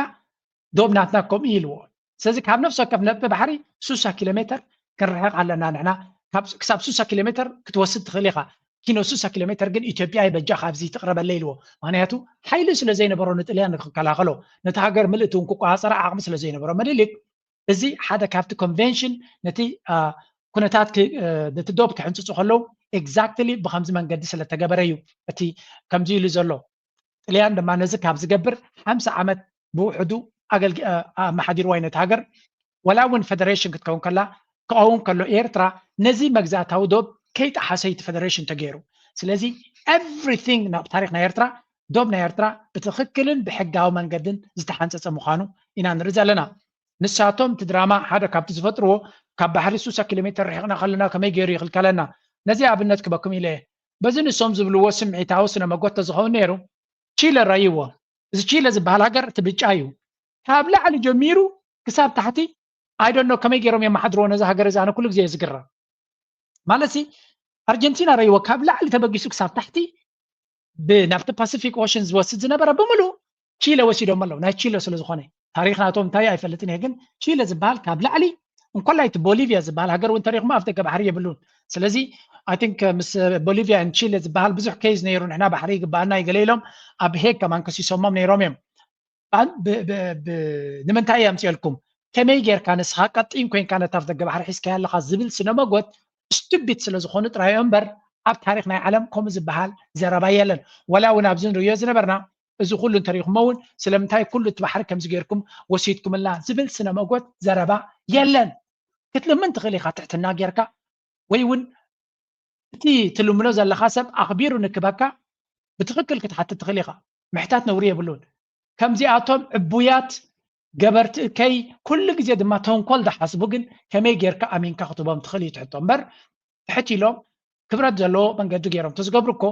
ዶብ ናትና ከምኡ ኢልዎ ስለዚ ካብ ነፍሲ ወከፍ ነጥቢ ባሕሪ 60 ኪሎ ሜትር ክንርሕቕ ኣለና ንሕና ክሳብ 60 ኪሎ ሜትር ክትወስድ ትኽእል ኢኻ ኪኖ 60 ኪሎ ሜትር ግን ኢትዮጵያ ይበጃኻ ኣብዚ ትቕረበለይ ኢልዎ ምክንያቱ ሓይሊ ስለ ዘይነበሮ ንጥልያን ንክከላኸሎ ነቲ ሃገር ምልእቲ እውን ክቆፃፀር ዓቕሚ ስለ ዘይነበሮ ምኒልክ እዚ ሓደ ካብቲ ኮንቨንሽን ነቲ ኩነታት ነቲ ዶብ ክሕንፅፁ ከለው ኤግዛክትሊ ብከምዚ መንገዲ ስለተገበረ እዩ እቲ ከምዚ ኢሉ ዘሎ ጥልያን ድማ ነዚ ካብ ዝገብር 50 ዓመት ብውሕዱ ኣመሓዲርዋ ነቲ ሃገር ወላ እውን ፌደሬሽን ክትከውን ከላ ክኸውን ከሎ ኤርትራ ነዚ መግዛእታዊ ዶብ ከይጠሓሰይቲ ፌደሬሽን ተገይሩ ስለዚ ኤቭሪቲንግ ናብ ታሪክ ናይ ኤርትራ ዶብ ናይ ኤርትራ ብትክክልን ብሕጋዊ መንገድን ዝተሓንፀፀ ምዃኑ ኢና ንርኢ ዘለና ንሳቶም እቲ ድራማ ሓደ ካብቲ ዝፈጥርዎ ካብ ባሕሪ 60 ኪሎ ሜትር ርሒቕና ከለና ከመይ ገይሩ ይኽልከለና ነዚ ኣብነት ክበኩም ኢለ በዚ ንሶም ዝብልዎ ስምዒታዊ ስነ መጎተ ዝኸውን ነይሩ ቺለ ረይዎ እዚ ቺለ ዝበሃል ሃገር እቲ ብጫ እዩ ካብ ላዕሊ ጀሚሩ ክሳብ ታሕቲ ኣይዶኖ ከመይ ገይሮም የመሓድርዎ ነዚ ሃገር እዚ ኣነ ኩሉ ግዜ ዝግረም ማለት ኣርጀንቲና ረይዎ ካብ ላዕሊ ተበጊሱ ክሳብ ታሕቲ ብናብቲ ፓሲፊክ ኦሽን ዝወስድ ዝነበረ ብምሉእ ቺለ ወሲዶም ኣለው ናይ ቺለ ስለ ዝኾነ ታሪክ ናቶም እንታይ ኣይፈልጥን እየ ግን ቺለ ዝበሃል ካብ ላዕሊ እንኮላይቲ ቦሊቪያ ዝበሃል ሃገር እውን ተሪኽሞ ኣፍ ደገ ባሕሪ የብሉን ስለዚ ኣይ ቲንክ ምስ ቦሊቪያ ን ቺለ ዝበሃል ብዙሕ ኬዝ ነይሩ ንሕና ባሕሪ ይግባአና ይገለ ኢሎም ኣብ ሄግ ከማን ከሲሶሞም ነይሮም እዮም ንምንታይ እየ ኣምፅአልኩም ከመይ ጌርካ ንስኻ ቀጢን ኮንካ ነቲ ኣፍ ደገ ባሕሪ ሒዝካያ ኣለካ ዝብል ስነመጎት ስቱቢድ ስለ ዝኾኑ ጥራዮ እምበር ኣብ ታሪክ ናይ ዓለም ከምኡ ዝበሃል ዘረባ የለን ወላ እውን ኣብዚ ንሪኦ ዝነበርና እዚ ኩሉ እንተሪኽሞ እውን ስለምንታይ ኩሉ እቲ ባሕሪ ከምዚ ጌርኩም ወሲድኩምላ ዝብል ስነ መጎት ዘረባ የለን ክትልምን ትኽእል ኢኻ ትሕትና ጌርካ ወይ እውን እቲ ትልምኖ ዘለካ ሰብ ኣኽቢሩ ንክበካ ብትክክል ክትሓትት ትኽእል ኢኻ ምሕታት ነውሪ የብሉን ከምዚኣቶም ዕቡያት ገበርቲ ከይ ኩሉ ግዜ ድማ ተንኮል ዝሓስቡ ግን ከመይ ጌርካ ኣሚንካ ክትቦም ትኽእል እዩ ትሕቶ እምበር ትሕት ኢሎም ክብረት ዘለዎ መንገዲ ገይሮም ተዝገብሩ እኮ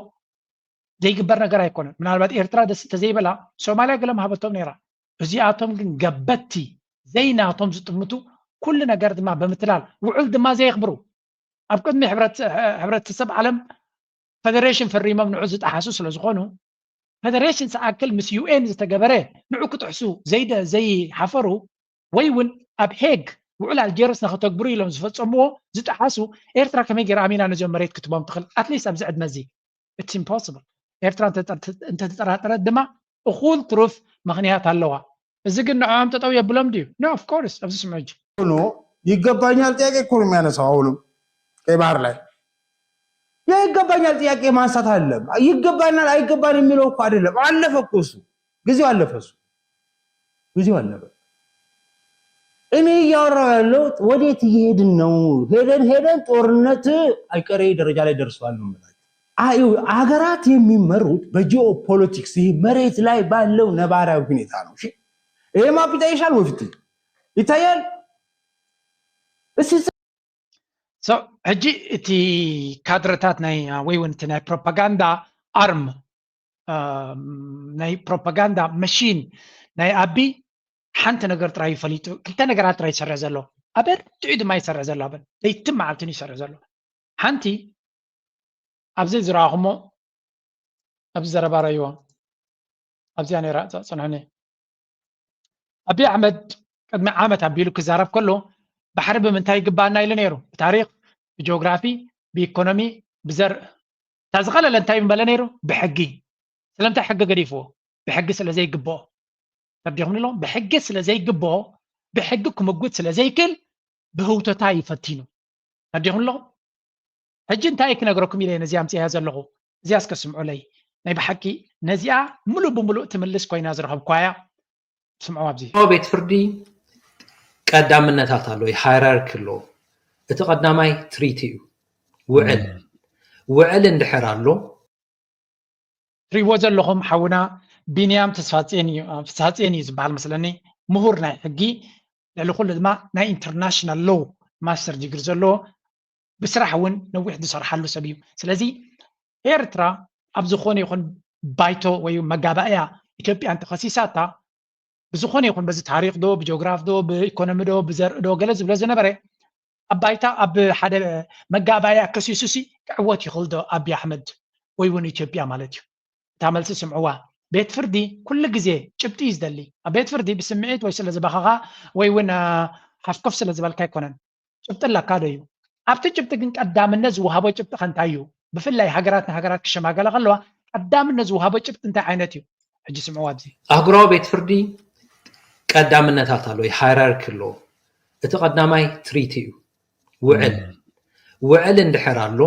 ዘይግበር ነገር ኣይኮነን ምናልባት ኤርትራ ደስ ተዘይበላ ሶማልያ ገለ ማሃበቶም ነይራ እዚኣቶም ግን ገበቲ ዘይናቶም ዝጥምቱ كل ነገር ድማ በምትላል ውዕል ድማ ዘይኽብሩ ኣብ ቅድሚ ሕብረተሰብ ዓለም ፌደሬሽን ፈሪሞም ንዑ ዝጣሓሱ ስለ ዝኾኑ ፌደሬሽን ሰኣክል ምስ ዩኤን ዝተገበረ ንዑ ክጥሕሱ ዘይሓፈሩ ወይ እውን ኣብ ሄግ ውዕል ኣልጀርስ ንኽተግብሩ ኢሎም ዝፈፀምዎ ዝጣሓሱ ኤርትራ ከመይ ጌራ ኣሚና ነዞም መሬት ክትቦም ትኽእል ኣትሊስት ኣብዚ ዕድመ እዚ ኢትስ ኢምፖሲብል ኤርትራ እንተተጠራጠረት ድማ እኹል ትሩፍ ምክንያት ኣለዋ እዚ ግን ንዖም ጠጠው የብሎም ድዩ ኖ ኦፍ ኮርስ ኣብዚ ስምዑ እንጂ ይገባኛል ጥያቄ እኮ ነው የሚያነሳው አሁንም ቀይ ባህር ላይ ይገባኛል ጥያቄ ማንሳት አይደለም ይገባናል አይገባን የሚለው እኮ አይደለም አለፈ እኮ እሱ ጊዜው አለፈ ጊዜው አለፈ እኔ ያወራው ያለው ወዴት እየሄድን ነው ሄደን ጦርነት አይቀሬ ደረጃ ላይ ደርሷል ነው ማለት አገራት የሚመሩት በጂኦ ፖለቲክስ መሬት ላይ ባለው ነባራዊ ሁኔታ ነው እሺ ይሄ ማፒታ ይሻል ወፍት ይታያል So ሕጂ እቲ ካድረታት ናይ ወይ እውን እቲ ናይ ፕሮፓጋንዳ ኣርም ናይ ፕሮፓጋንዳ መሽን ናይ ኣቢ ሓንቲ ነገር ጥራይ ይፈሊጡ ክልተ ነገራት ጥራይ ይሰርሕ ዘሎ ኣበል ጥዑ ድማ ይሰርሕ ዘሎ ኣበል ለይትም መዓልትን ይሰርሕ ዘሎ ሓንቲ ኣብዚ ዝረኣኹሞ ኣብዚ ዘረባ ረእይዎ ኣብዚኣ ነይራ ፀንሑኒ ኣቢ ኣሕመድ ቅድሚ ዓመት ኣቢሉ ክዛረብ ከሎ ባሕሪ ብምንታይ ይግባአና ኢሉ ነይሩ ብታሪክ ብጂኦግራፊ ብኢኮኖሚ ብዘር ታዝኸለለ እንታይ ምበለ ነይሩ ብሕጊ ስለምንታይ ሕጊ ገዲፍዎ ብሕጊ ስለ ዘይግብኦ ተርዲኹም ኢሎም ብሕጊ ስለ ዘይግብኦ ብሕጊ ክምጉት ስለ ዘይክል ብህውተታ ይፈቲኑ ተርዲኹም ኣለኹም ሕጂ እንታይ ክነግረኩም ኢለ ነዚኣ ምፅያ ዘለኹ እዚኣ እስከስምዑለይ ናይ ብሓቂ ነዚኣ ሙሉእ ብምሉእ ትምልስ ኮይና ዝረኸብኳያ ስምዑ ኣብዚ ቤት ፍርዲ ቀዳምነታት ኣሎ ሃይራርኪ ኣሎ እቲ ቀዳማይ ትሪቲ እዩ ውዕል እንድሕር ኣሎ ትሪእዎ ዘለኹም ሓውና ቢንያም ተስፋፅን እዩ ዝበሃል መስለኒ ምሁር ናይ ሕጊ ልዕሊ ኩሉ ድማ ናይ ኢንተርናሽናል ሎው ማስተር ዲግሪ ዘለዎ ብስራሕ እውን ነዊሕ ዝሰርሓሉ ሰብ እዩ ስለዚ ኤርትራ ኣብ ዝኾነ ይኹን ባይቶ ወይ መጋባእያ ኢትዮጵያ እንተኸሲሳታ ብዝኾነ ይኹን በዚ ታሪክ ዶ ብጂኦግራፊ ዶ ብኢኮኖሚ ዶ ብዘርኢ ዶ ገለ ዝብሎ ዝነበረ ኣብ ባይታ ኣብ ሓደ መጋባእያ ከሲሱሲ ክዕወት ይኽእል ዶ ኣብዪ ኣሕመድ ወይ እውን ኢትዮጵያ ማለት እዩ እታ መልሲ ስምዕዋ ቤት ፍርዲ ኩሉ ግዜ ጭብጢ እዩ ዝደሊ ኣብ ቤት ፍርዲ ብስምዒት ወይ ስለ ዝበኻኻ ወይ እውን ሓፍኮፍ ስለ ዝበልካ ኣይኮነን ጭብጢ ኣለካ ዶ እዩ ኣብቲ ጭብጢ ግን ቀዳምነት ዝወሃቦ ጭብጢ ከንታይ እዩ ብፍላይ ሃገራት ንሃገራት ክሸማገላ ከለዋ ቀዳምነት ዝወሃቦ ጭብጢ እንታይ ዓይነት እዩ ሕጂ ስምዕዋ ኣብዚ ኣህጉራዊ ቤት ፍርዲ ቀዳምነታት ኣሎ ሃይራርኪ ኣሎ እቲ ቀዳማይ ትሪቲ እዩ ውዕል እንድሕር ኣሎ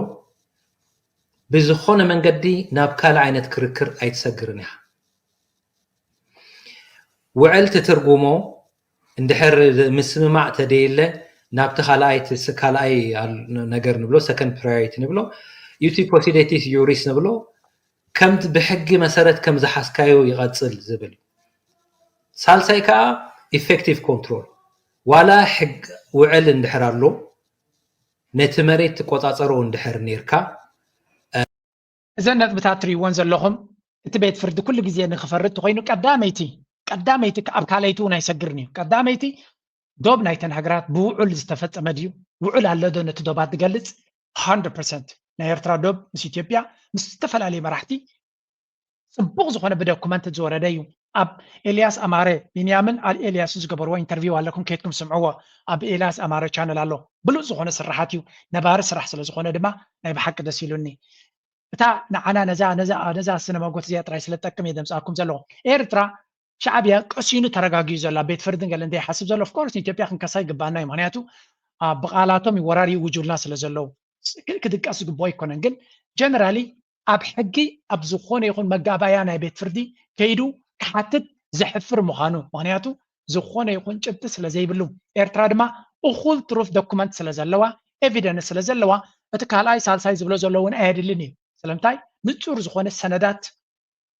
ብዝኾነ መንገዲ ናብ ካልእ ዓይነት ክርክር ኣይትሰግርን ኢኻ ውዕል ትትርጉሞ እንድሕር ምስምማዕ ተደየለ ናብቲ ካልኣይ ነገር ንብሎ ሰከንድ ፕራዮሪቲ ንብሎ ዩቲ ፖሲዴቲስ ዩሪስ ንብሎ ከምቲ ብሕጊ መሰረት ከም ዝሓስካዮ ይቐፅል ዝብል ሳልሳይ ከዓ ኢፌክቲቭ ኮንትሮል ዋላ ሕግ ውዕል እንድሕር ኣሎ ነቲ መሬት ትቆፃፀሮ እንድሕር ነርካ እዘን ነጥብታት ትሪእዎን ዘለኹም እቲ ቤት ፍርዲ ኩሉ ግዜ ንክፈርድ ኮይኑ ቀዳመይቲ ኣብ ካልኣይቲ እውን ኣይሰግርን እዩ ቀዳመይቲ ዶብ ናይተን ሃገራት ብውዑል ዝተፈፀመ ድዩ ውዑል ኣሎ ዶ ነቲ ዶባት ትገልፅ 100% ናይ ኤርትራ ዶብ ምስ ኢትዮጵያ ምስ ዝተፈላለዩ መራሕቲ ጽቡቕ ዝኾነ ብዶኩመንት ዝወረደ እዩ ኣብ ኤልያስ ኣማረ ቢንያምን ኤልያስ ዝገበርዎ ኢንተርቪው ኣለኩም ከይትኩም ስምዕዎ ኣብ ኤልያስ ኣማረ ቻነል ኣሎ ብሉፅ ዝኾነ ስራሓት እዩ ነባሪ ስራሕ ስለ ዝኾነ ድማ ናይ ብሓቂ ደስ ኢሉኒ እታ ንዓና ነዛ ስነ መጎት እዚኣ ጥራይ ስለጠቅም እየ ደምፃኩም ዘለኹ ኤርትራ ሻዕብያ ቀሲኑ ተረጋጊዩ ዘሎ ቤት ፍርድን ገለ እንተይሓስብ ዘሎ ኦፍኮርስ ንኢትዮጵያ ክንከሳ ይግባአና እዩ ምክንያቱ ብቃላቶም ይወራርዩ ውጁልና ስለ ዘለው ክድቀስ ዝግብኦ ኣይኮነን ግን ጀነራሊ ኣብ ሕጊ ኣብ ዝኾነ ይኹን መጋባያ ናይ ቤት ፍርዲ ከይዱ ክሓትት ዘሕፍር ምዃኑ ምክንያቱ ዝኾነ ይኹን ጭብጢ ስለ ዘይብሉ ኤርትራ ድማ እኹል ትሩፍ ዶኩመንት ስለ ዘለዋ ኤቪደንስ ስለ ዘለዋ እቲ ካልኣይ ሳልሳይ ዝብሎ ዘሎ እውን ኣየድልን እዩ ስለምንታይ ንጹር ዝኾነ ሰነዳት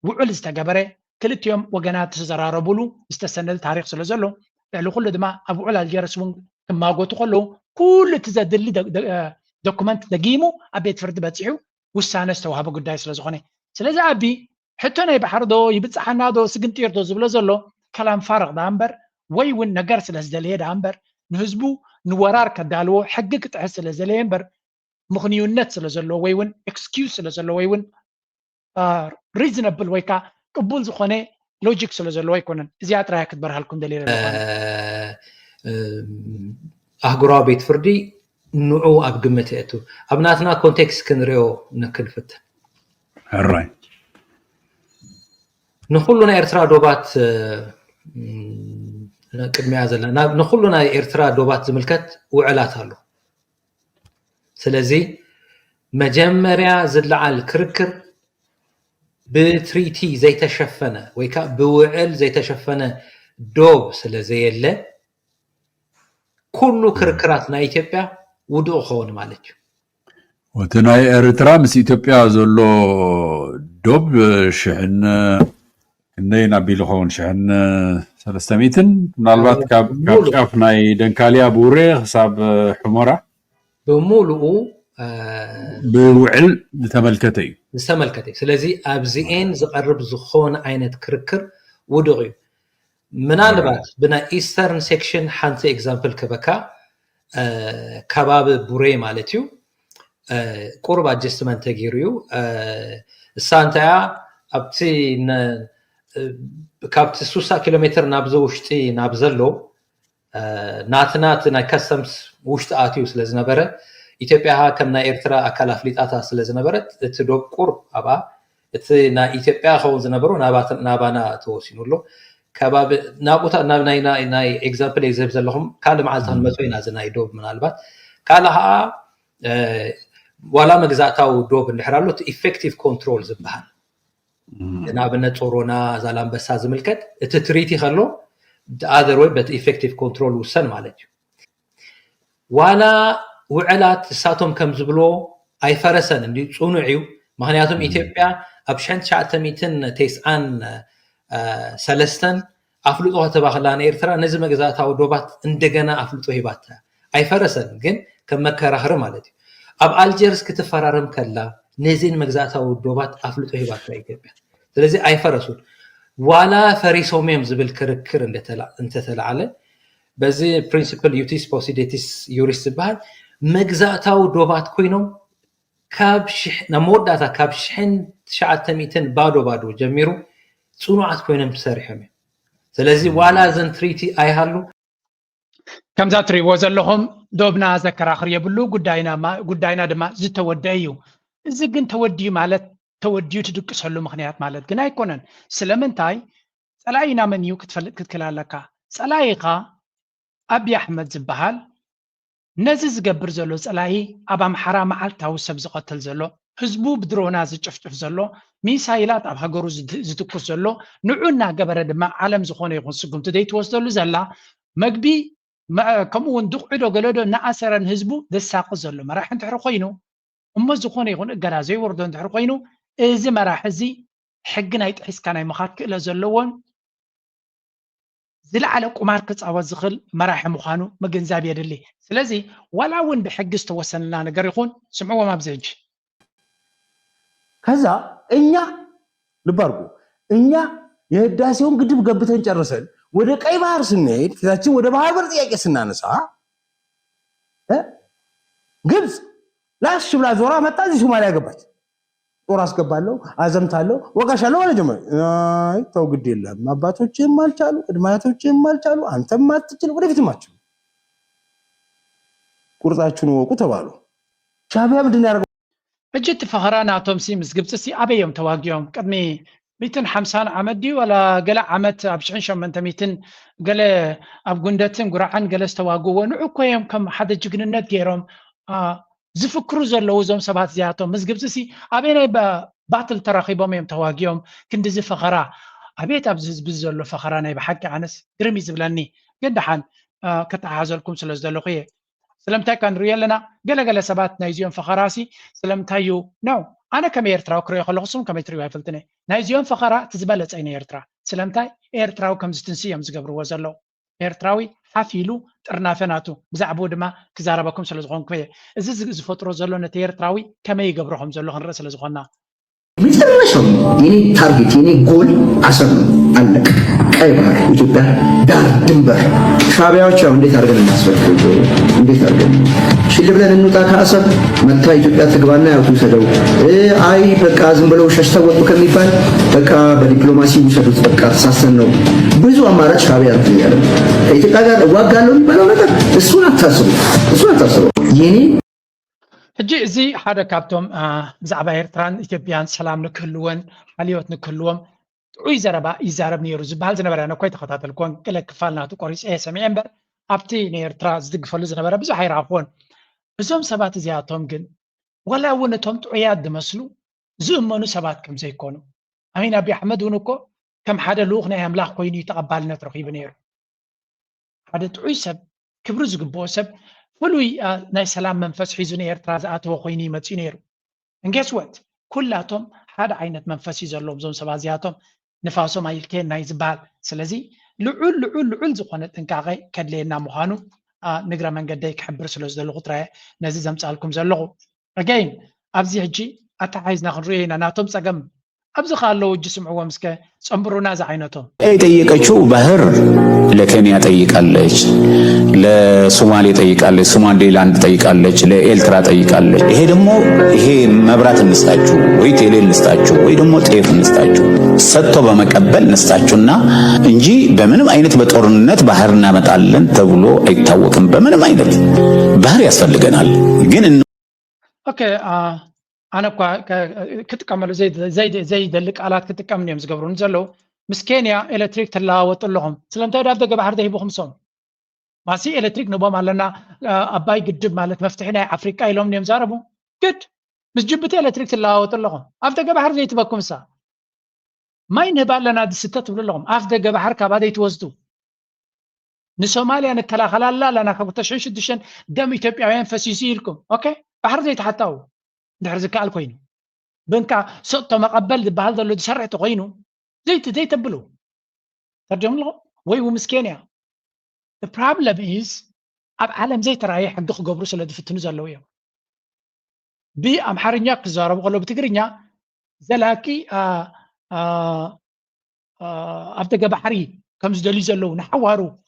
ውዑል ዝተገበረ ክልቲኦም ወገናት ዝዘራረብሉ ዝተሰነደ ታሪክ ስለ ዘሎ ልዕሊ ኩሉ ድማ ኣብ ውዑል ኣልጀርስ እውን ክማጎቱ ከለዉ ኩሉ እቲ ዘድሊ ዶኩመንት ደጊሙ ኣብ ቤት ፍርዲ በፂሑ ውሳነ ዝተዋሃበ ጉዳይ ስለ ዝኾነ ስለዚ ኣቢ ሕቶ ናይ ባሕሪ ዶ ይብፅሓና ዶ ስግንጢር ዶ ዝብሎ ዘሎ ከላም ፋርቕ ዳ እምበር ወይ እውን ነገር ስለ ዝደለየ ዳ እምበር نهزبو نورار كدالو حقك تحسل زلين بر مخنيونات سلازلو ويون اكسكيوز سلازلو ويون ريزونبل ويكا قبول زخونه لوجيك سلازلو يكونن زيات رايك تبرهلكم دليل أهجرا بيت فردي نوعو أبجمتيتو أبناتنا كونتكست كنريو نكلفت الرأي نخلونا إرترا دوبات قدمي عزلنا نخلونا إرترا دوبات زملكت وعلات هالو سلازي مجمريا زلع الكركر بتريتي زي تشفنه ويكا بوعل زي تشفنه دوب سلازي اللي كله كركراتنا إثيوبيا ودو خون مالك وتناي إرترا مس إثيوبيا زلو دوب شحن كنينا بيلخون شحن 300 نالبات كاب ناي دنكاليا بوري حساب حمورة بمولو بوعل تملكتي سلازي أبزئين زقرب زخون عينت كركر ودغي منالبات بنا إيسترن سيكشن حانتي إكزامبل كبكا كباب بوري مالتيو قرب أجستمنت تغيريو السانتايا أبتي كابت 6 كيلومتر نابزو وشتي نابزلو ناتنات ناكسمس وشت آتيو سلازنا برا إثيوبيا كمنا إرترا أكال أفليتاتا سلازنا برا تدوب قرب أبا نا إثيوبيا خون زنبرو نابانا توسينو له كباب نابوتا ناي اكزامبل يزبز لهم قال معلتان متوينا زناي دوب منالبات قالها ولا مغزاتاو دوب نحرالو effective control زبحان نابنا تورونا زالام بس زملكت تتريتي خلو the other way but effective control وسن مالتي ولا وعلات ساتهم كم زبلو اي فرسن اندي صنعيو معناتهم ኢትዮጵያ ኣብ 1990 ሰለስተን አፍልጦ ተባخላና ኤርትራ ነዚ መግዛታው ዶባት እንደገና አፍልጦ ሂባታ አይፈረሰን ግን ከመከራኸር ማለት ኣብ አልጀርስ ክትፈራረም ከላ ነዚን መግዛታው ዶባት አፍልጦ ሂባታ ኢትዮጵያ ስለዚህ አይፈረሱን ዋላ ፈሪሶሜም ዝብል ክርክር እንተተላዓለ በዚህ ፕሪንሲፕል ዩቲስ ፖሲዴቲስ ዩሪስ ባል መግዛታው ዶባት ኮይኖም ካብሽ ነሞዳታ ካብሽን 900 ባዶ ጀሚሩ ጽኑዓት ኮይነም ተሰሪሖም ስለዚህ ዋላ ዘን ትሪቲ አይሃሉ ከምዛ ትሪዎ ዘለኹም ዶብና ዘከራኽር የብሉ ጉዳይና ድማ ዝተወደዩ እዚ ግን ተወዲዩ ማለት ተወዲዩ ትድቅሰሉ ምክንያት ማለት ግን አይኮነን ስለምንታይ ጸላይና መንዩ ክትከላለካ ጸላይኻ አብይ አሕመድ ዝበሃል ነዚ ዝገብር ዘሎ ጸላይ ኣብ ኣምሓራ መዓልታዊ ሰብ ዝቀተል ዘሎ ህዝቡ ብድሮና ዝጭፍጭፍ ዘሎ ሚሳይላት ኣብ ሃገሩ ዝትኩስ ዘሎ ንዑና ገበረ ድማ ዓለም ዝኾነ ይኹን ስጉምቲ ደይ ትወስደሉ ዘላ መግቢ ከምኡውን ድቕዒዶ ገለዶ ንኣሰረን ህዝቡ ዘሳቅ ዘሎ መራሒ እንትሕሪ ኮይኑ እሞ ዝኾነ ይኹን እገዳ ዘይወርዶ እንትሕሪ ኮይኑ እዚ መራሒ እዚ ሕጊ ናይ ጥሒስካ ናይ ምኻድ ክእለ ዘለዎን ዝለዓለ ቁማር ክፃወት ዝኽእል መራሒ ምዃኑ ምግንዛብ የድሊ ስለዚ ዋላ እውን ብሕጊ ዝተወሰነና ነገር ይኹን ስምዕዎም ኣብዚ ሕጂ ከዛ እኛ ልባርጉ እኛ የህዳሴውን ግድብ ገብተን ጨርሰን ወደ ቀይ ባህር ስንሄድ ፊታችን ወደ ባህር በር ጥያቄ ስናነሳ ግብጽ ላሽ ብላ ዞራ መጣ እዚህ ሶማሊያ ገባች ጦር አስገባለሁ አዘምታለሁ ወጋሻለሁ ወለ ጀመረ አይ ተው ግድ የለም አባቶችም አልቻሉ እድማያቶችም አልቻሉ አንተም አትችል ወደፊትም አትችል ቁርጣችሁን ወቁ ተባሉ ሻዕቢያ ምንድን ያደርገው እጅት ፈኸራና ቶምሲ ምስ ግብጽ አበዮም ተዋጊዮም ቅድሚ 150 ዓመት ዲ ወላ ገለ ዓመት ኣብ 1800 ገለ ኣብ ጉንደትን ጉራዓን ገለ ዝተዋግዎ ንዑኮዮም ከም ሓደ ጅግንነት ገይሮም ዝፍክሩ ዘለው ዞም ሰባት ዚያቶም ምስ ግብጽ ኣበይ ባትል ተራኺቦም እዮም ተዋጊዮም ክንዲ ዝፈኸራ ኣቤት ኣብ ህዝቢ ዘሎ ፈኸራ ናይ ብሓቂ ኣነስ ግርሚ ዝብለኒ ገዳሓን ከተሓዘልኩም ስለ ዘለኹ ስለምታይ ካንሪኦ ኣለና ገለገለ ሰባት ናይዚኦም ፈኸራሲ ስለምታዩ ነው ኣነ ከም ኤርትራዊ ክሪኦ ከለኹስም ከመይ ትሪኦ ኣይፈልጥኒ ናይዚኦም ፈኸራ ትዝበለፀ ኢና ኤርትራ ስለምታይ ኤርትራዊ ከም ዝትንሲ እዮም ዝገብርዎ ዘለው ኤርትራዊ ሓፊሉ ጥርናፈናቱ ብዛዕባኡ ድማ ክዛረበኩም ስለ ዝኾንኩ እዚ ዝፈጥሮ ዘሎ ነቲ ኤርትራዊ ከመይ ይገብረኹም ዘሎ ክንርኢ ስለ ዝኾንና መጨረሻው የኔ ታርጌት የኔ ጎል አሰብ ነው አለቀ ቀይ ባህር ኢትዮጵያ ዳር ድንበር ሻዕቢያዎች ያው እንዴት አድርገን እናስፈክረው? እንዴት አድርገን ሽል ብለን እንውጣ ከአሰብ መታ ኢትዮጵያ ትግባና ያው ትውሰደው። አይ በቃ ዝም ብለው ሸሽተው ወጡ ከሚባል በቃ በዲፕሎማሲ ውሰዱት። በቃ ተሳሰን ነው ብዙ አማራጭ ሻዕቢያ ያለ ከኢትዮጵያ ጋር እዋጋለሁ የሚባለው ነገር እሱን አታስቡ። የኔ ሕጂ እዚ ሓደ ካብቶም ብዛዕባ ኤርትራን ኢትዮጵያን ሰላም ንክህልወን ሓልዮት ንክህልዎም ጥዑይ ዘረባ ይዛረብ ነይሩ ዝበሃል ዝነበረ እነ ኮይ ተኸታተልኩን ገለ ክፋል ናቱ ቆሪፀ ሰሚዐ እምበር ኣብቲ ንኤርትራ ዝድግፈሉ ዝነበረ ብዙሕ ኣይረኣኽዎን። እዞም ሰባት እዚኣቶም ግን ዋላ እውን እቶም ጥዑያት ዝመስሉ ዝእመኑ ሰባት ከም ዘይኮኑ ኣሚን ኣብዪ ኣሕመድ እውን እኮ ከም ሓደ ልኡኽ ናይ ኣምላኽ ኮይኑ እዩ ተቐባልነት ረኺቡ ነይሩ። ሓደ ጥዑይ ሰብ ክብሪ ዝግብኦ ሰብ ፍሉይ ናይ ሰላም መንፈስ ሒዙ ንኤርትራ ዝኣተወ ኮይኑ ይመፅኡ ነይሩ። እንጌስወት ኩላቶም ሓደ ዓይነት መንፈስ እዩ ዘለዎም እዞም ሰባት እዚኣቶም ንፋሶም ኣይልከየና እዩ ዝበሃል። ስለዚ ልዑል ዝኾነ ጥንቃቐ ከድልየና ምዃኑ ንግረ መንገደይ ክሕብር ስለ ዘለኹ ጥራየ ነዚ ዘምፃልኩም ዘለኹ። ኣገይን ኣብዚ ሕጂ ኣተሓሒዝና ክንሪኦ ኢና ናቶም ፀገም ኣብዚ ካለው እጅ ስምዕዎም እስከ ፀንብሩና እዚ ዓይነቶም የጠየቀችው ባህር ለኬንያ ጠይቃለች፣ ለሶማሌ ጠይቃለች፣ ሶማሌላንድ ጠይቃለች፣ ለኤርትራ ጠይቃለች። ይሄ ደግሞ ይሄ መብራት እንስጣችሁ ወይ ቴሌ እንስጣችሁ ወይ ደግሞ ጤፍ እንስጣችሁ ሰጥቶ በመቀበል እንስጣችሁና እንጂ በምንም አይነት በጦርነት ባህር እናመጣለን ተብሎ አይታወቅም። በምንም አይነት ባህር ያስፈልገናል ግን ኦኬ أنا كتكمل زي دلك على كتكمل يوم زقبرون زلوا مسكينيا إلكتريك تلا وطلهم سلام تايد عبد الجبار ده يبغى خمسون ما سي إلكتريك نبغى مالنا أباي قدب مالت مفتوحين أفريقيا يلوم نيم زاربو قد بس جبت إلكتريك تلا وطلهم عبد الجبار ده يتبغى خمسة ما ينهبال لنا دي ستة وطلهم عبد الجبار كبادة يتوزدو نسومالي أنا كلا خلال لا لنا كبتشعيش الدشن دم يتبع عين فسيسيلكم أوكي بحر ده يتحتاو دحر زكال كوينو بنكا سقطة مقبل بهال دلو تشرع تقينو زي تبلو ترجم له وي ومسكينيا. The problem is أب عالم زي ترايح حدخ قبرو سلا دفتنو زلويا بي أمحارنيا كزارب قالوا بتقرينيا زلاكي أبتقى بحري كم زدلي زلو نحوارو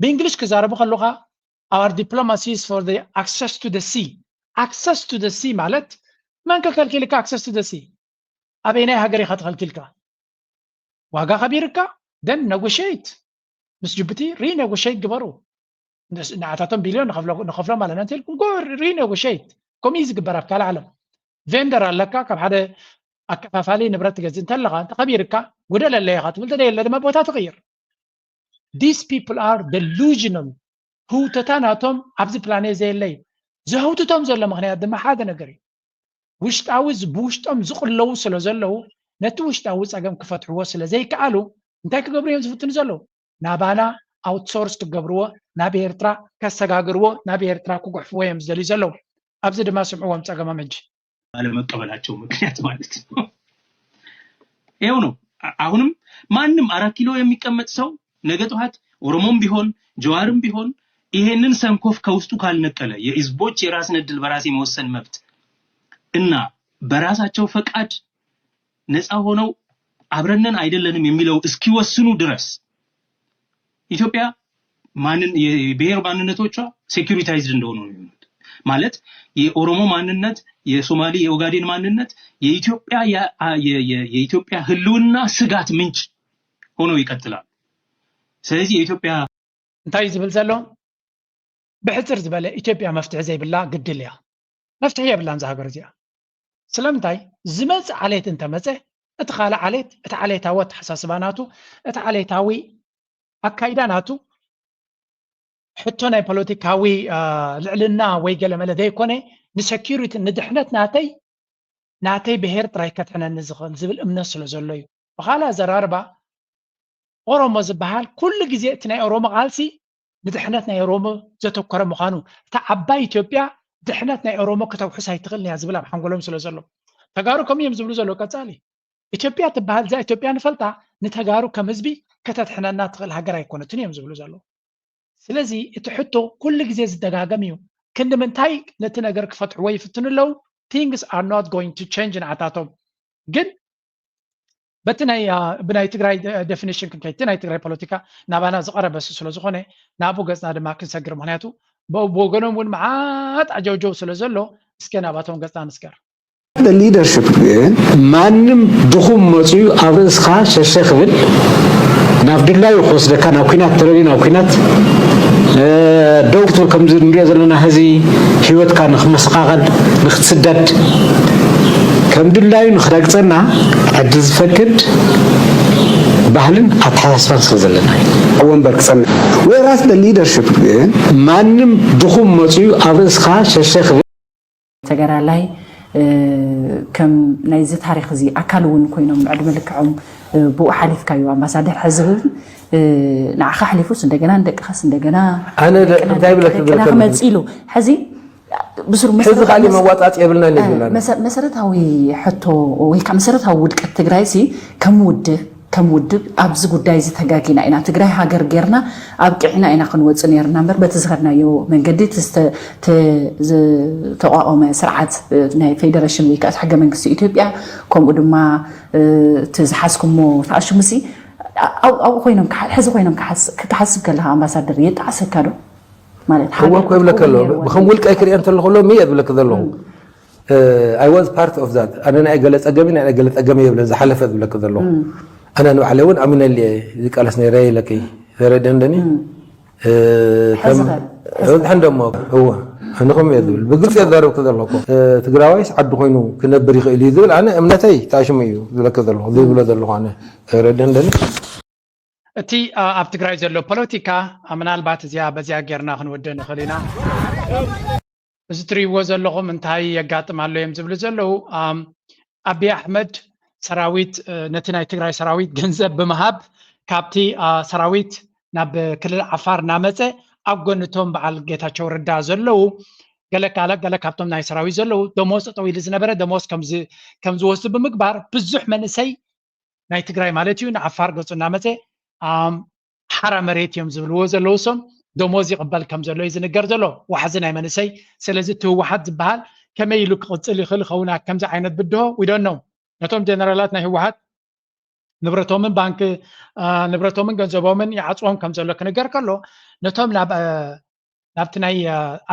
بإنجليش كزارب قالوها our diplomacy is for the access to the sea. access to the sea مالت ما انك كالكيلك access to the sea أبيني هاقري خط كالكيلك واقا خبيرك then negotiate مس جبتي renegotiate قبرو نعطاتهم بليون نخفلهم على نانتيلكم قول renegotiate كوميز قبرا في العالم فيندر لك كم حدا أكفافالي نبرت جزين تلغا انت خبيرك ولا اللي خاطب قلت لي ما بوتا تغير. These people are delusional هو تتاناتهم عبز بلاني زي اللي زهوتهم زل مغنيات دم حدا نجري وشت عاوز بوشت أم زقل لو سلا زلوا نتوشت عاوز أجمع كفتح وصل زي كقالوا انتاك قبريهم زفتن زلوا نابانا outsource تجبروه نابيرترا كسجاجروه نابيرترا كوقف ويم زلي زلوا أبزد ما سمعوهم تجمع منج على ما قبلاتهم مكنيات مالت إيونو أهونم ما نم 4 كيلو يمي كمت سو نجتوهات ورمون بيهون جوارم بيهون ይሄንን ሰንኮፍ ከውስጡ ካልነቀለ የህዝቦች የራስን እድል በራስ የመወሰን መብት እና በራሳቸው ፈቃድ ነፃ ሆነው አብረነን አይደለንም የሚለው እስኪወስኑ ድረስ ኢትዮጵያ የብሔር ማንነቶቿ ሴኩሪታይዝድ እንደሆኑ ነው የሚሉት። ማለት የኦሮሞ ማንነት፣ የሶማሌ የኦጋዴን ማንነት የኢትዮጵያ ህልውና ስጋት ምንጭ ሆነው ይቀጥላል። ስለዚህ የኢትዮጵያ እንታይ ዝብል ዘሎ بحثر زبالة إثيوبيا مفتح زي بالله قد ليها مفتح هي بالله نزهر زيها سلامتاي زمز عليت انت مزه اتخال عليت اتعليت هوت حساسباناتو اتعليت هوي اكايداناتو حتى ناي بوليتيكاوي لعلنا ويقل ملدي كوني نسكيوريتي ندحنت ناتي بهير ترايكتنا نزغل زبل امنا سلو زلوي وخالا زراربا اورومو زبحال كل جزيت ناي اورومو قالسي ندحنتنا يرومو زتوكر مخانو تعبا إثيوبيا دحنتنا يرومو كتوحس هيتغلني يا زبلا بحنقولهم سلو زلو تغارو كم يمزبلو زلو كتالي إثيوبيا تبهال زي إثيوبيا نفلتا نتغارو كمزبي كتتحننا تغل هاجر يكون تني يمزبلو زلو سلازي اتحطو كل جزيز دغاغميو كند من تاي نتنغر كفتح وي فتن لو things are not going to change in عطاتهم جن بتناي بناي تግራይ definition كنتي تግራይ ፖለቲካ ናባና ዝቀረበ ስለ ዝኾነ ናቡ ገጽና ድማ ክንሰግር ምክንያቱ በወገኖም ውን መዓት አጀውጀው ስለ ዘሎ እስከ ናባቶም ገጽና ንስገር The leadership ግን ማንም ድኹም መጽዩ ኣብ ርእስኻ ሸሸ ክብል ናብ ድላዩ ክወስደካ ናብ ኩናት ተረዲ ናብ ኩናት ደው ክትብል ከም እንሪኦ ዘለና ህዚ ሂወትካ ንኽመሰኻኸል ንኽትስደድ ከም ድላዩ ንኽረግፀና ዕድል ዝፈቅድ ባህልን ኣተሓሳስባን ስለ ዘለና ወንበር ክጸንዕ ወይራስ the leadership ግን ማንም ድኹም መጽዩ ኣብ ርእስኻ ሸሸ ክብል ተገራላይ ከም ናይ ዚ ታሪክ እዚ ኣካል ውን ኮይኖም ዕድመ ልክዖም ብኡ ሓሊፍካዮ ኣምባሳደር ሕዝብ ንዓኻ ሓሊፉስ እንደገና እንደቅኻስ እንደገና ኣነ እንታይ ብለክ መፂሉ ሕዚ ብስሩ መሰረታዊ መዋጣጥ የብልና ንብላና መሰረታዊ ሕቶ ወይ ከዓ መሰረታዊ ውድቀት ትግራይ ሲ ከም ውድብ ኣብዚ ጉዳይ እዚ ተጋጊና ኢና ትግራይ ሃገር ጌርና ኣብ ቅዕና ኢና ክንወፅእ ነርና እምበር በቲ ዝኸድናዮ መንገዲ ተቋቋመ ስርዓት ናይ ፌደሬሽን ወይ ከዓ ሕገ መንግስቲ ኢትዮጵያ ከምኡ ድማ ትዝሓዝኩሞ ተኣሽሙሲ ኣብ ኮይኖም ሕዚ ኮይኖም ክሓስብ ከለካ ኣምባሳደር የጣዓሰካ ዶ ማለት هو كوي بلك الله بخم ولقاي كري انت اللي خلو 100 بلك ذلو I was part of that انا اجلت اجمي انا اجلت اجمي بلا زحلفت بلك ذلو انا نو عليون امن اللي قالسني راي لك فردندني تم عندهم هو انكم يذل بقلت يضرب كذا لكم تقراويس عد خوينو كنبر يخيل يذل انا امنتي تاشميو بلك ذلو ذي بلا ذلو انا فردندني እቲ ኣብ ትግራይ ዘሎ ፖለቲካ ምናልባት እዚያ በዚያ ጌርና ክንወደ ንኽእል ኢና እዚ ትሪእዎ ዘለኹም እንታይ የጋጥም ኣሎ እዮም ዝብሉ ዘለው ኣብይ ኣሕመድ ሰራዊት ነቲ ናይ ትግራይ ሰራዊት ገንዘብ ብምሃብ ካብቲ ሰራዊት ናብ ክልል ዓፋር ናመፀ ኣብ ጎንቶም በዓል ጌታቸው ረዳ ዘለው ገለ ካብቶም ናይ ሰራዊት ዘለው ደሞዝ ጠጠው ኢሉ ዝነበረ ደሞዝ ከም ዝወስዱ ብምግባር ብዙሕ መንእሰይ ናይ ትግራይ ማለት እዩ ንዓፋር ገፁ ናመፀ ሓራ መሬት እዮም ዝብልዎ ዘለው ሰም ደሞዝ ይቕበል ከም ዘሎ ይዝንገር ዘሎ ዋሕዚ ናይ መንእሰይ ስለዚ ትህወሓት ዝበሃል ከመይ ኢሉ ክቕፅል ይኽእል ኸውና ከምዚ ዓይነት ብድሆ we don't know ነቶም ጀነራላት ናይ ህወሓት ንብረቶምን ባንክ ንብረቶምን ገንዘቦምን ይዓፅዎም ከም ዘሎ ክነገር ከሎ ነቶም ናብቲ ናይ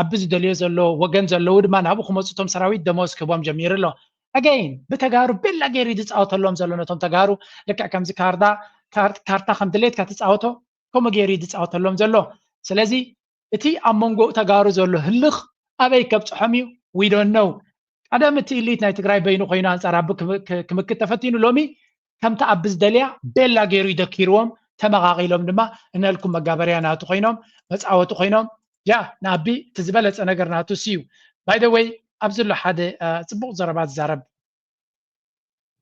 ኣብ ዝደልዮ ዘሎ ወገን ዘለው ድማ ናብኡ ክመፁቶም ሰራዊት ደሞዝ ክህቦም ጀሚሩ ኣሎ again ብተጋሩ ቤላ ገይሩ ዝፃወተሎም ዘሎ ነቶም ተጋሩ ልክዕ ከምዚ ካርታ ከም ድሌት ከተፃወቶ ከምኡ ገይሩ ዝፃወተሎም ዘሎ ስለዚ እቲ ኣብ መንጎ ተጋሩ ዘሎ ህልኽ ኣበይ ከብፅሖም እዩ we don't know ቀደም እቲ ኢሊት ናይ ትግራይ በይኑ ኮይኑ ኣንፃር ኣቢ ክምክት ተፈቲኑ ሎሚ ከምቲ ኣብ ዝደልያ ቤላ ገይሩ ይደኪርዎም ተመቃቂሎም ድማ እንልኩም መጋበርያ ናቱ ኮይኖም መፃወቱ ኮይኖም ያ ንኣቢ እቲ ዝበለፀ ነገር ናቱ ስዩ by the way ኣብ ዘሎ ሓደ ፅቡቅ ዘረባ ዝዛረብ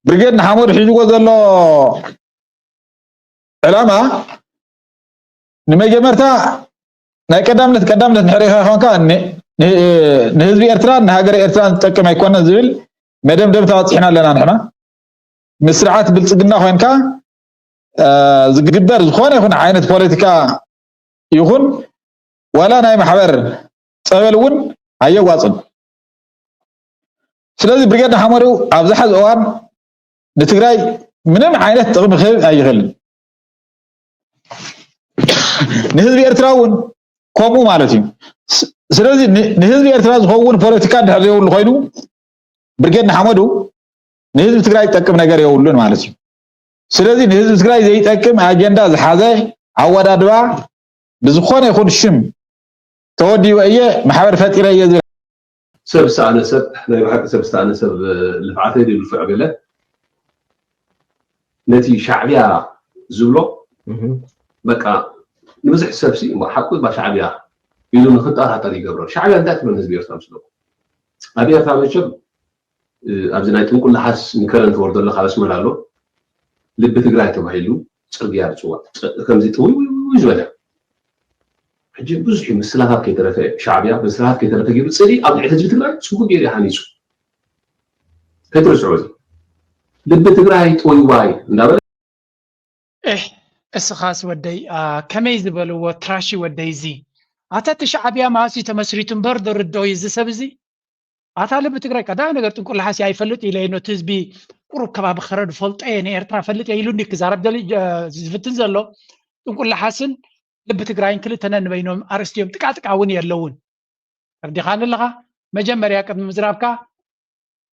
ብርጌድ ንሓመድ ሒዝዎ ዘሎ ዕላማ ንመጀመርታ ናይ ቀዳምነት ንሕሪኻ ኮንካ ንህዝቢ ኤርትራ ንሃገር ኤርትራ ዝጠቅም ኣይኮነን ዝብል መደምደምታ በፂሕና ኣለና ንሕና ምስ ስርዓት ብልፅግና ኮንካ ዝግበር ዝኾነ ይኹን ዓይነት ፖለቲካ ይኹን ወላ ናይ ማሕበር ፀበል እውን ኣየዋፅን ስለዚ ብርጌድ ንሓመዱ ኣብ ዝሓዝ እዋን ንትግራይ ምንም ዓይነት ጥቕሚ ክህብ ኣይኽእልን ንህዝቢ ኤርትራ እውን ከምኡ ማለት እዩ ስለዚ ንህዝቢ ኤርትራ ዝኸውን ፖለቲካ ድሕር ዘይብሉ ኮይኑ ብርጌድ ንሓመዱ ንህዝቢ ትግራይ ዝጠቅም ነገር የብሉን ማለት እዩ ስለዚ ንህዝቢ ትግራይ ዘይጠቅም ኣጀንዳ ዝሓዘ ኣወዳድባ ብዝኾነ ይኹን ሽም ተወዲኡ እየ ማሕበር ፈጢረ እየ ዝብል ሰብ ዝተኣነሰብ ናይ ብሓቂ ሰብ ዝተኣነሰብ ልፍዓተይ ድልፍዕ ገለ ነቲ ሻዕብያ ዝብሎ በቃ ንብዙሕ ሰብሲ ሓቂ ባሻዕብያ ኢሉ ንክጠራጠር ይገብሮ ሻዕብያ እንታይ ትብል ህዝቢ ኤርትራ ምስሎ ኣብ ኤርትራ መቸም ኣብዚ ናይ ጥንቁላሓስ ንከረንት ወርደሎ ካብ ኣስመራ ኣሎ ልቢ ትግራይ ተባሂሉ ፅርግያ ዝፅዋዕ ከምዚ ጥውይ ዝበለ ሕጂ ብዙሕ ምስላታት ከይተረፈ ሻዕብያ ምስላታት ከይተረፈ ገይሩ ፅዲ ኣብ ልዕሊ ህዝቢ ትግራይ ፅቡቅ ገይሩ ሓኒፁ ከይትርስዑ እዚ ልቢ ትግራይ ጥወይዋይ እንዳበለ እስኻስ ወደይ ከመይ ዝበልዎ ትራሺ ወደይ እዚ ኣታ እቲ ሻዕብያ ማእሲ ተመስሪቱ እምበር ድርድኦ እዩ እዚ ሰብ እዚ ኣታለ ብትግራይ ቀዳይ ነገር ጥንቁል ሓሲ ኣይፈልጥ ኢለ ነው ህዝቢ ቁሩብ ከባቢ ክረድ ፈልጦ ንኤርትራ ፈልጥ ኢሉኒ ክዛረብ ደሊ ዝፍትን ዘሎ ጥንቁል ሓስን ልብ ትግራይን ክልተ ነንበይኖም ኣርስቲዮም ጥቃጥቃውን የለውን ርዲኻ ኣለኻ መጀመርያ ቅድሚ ምዝራብካ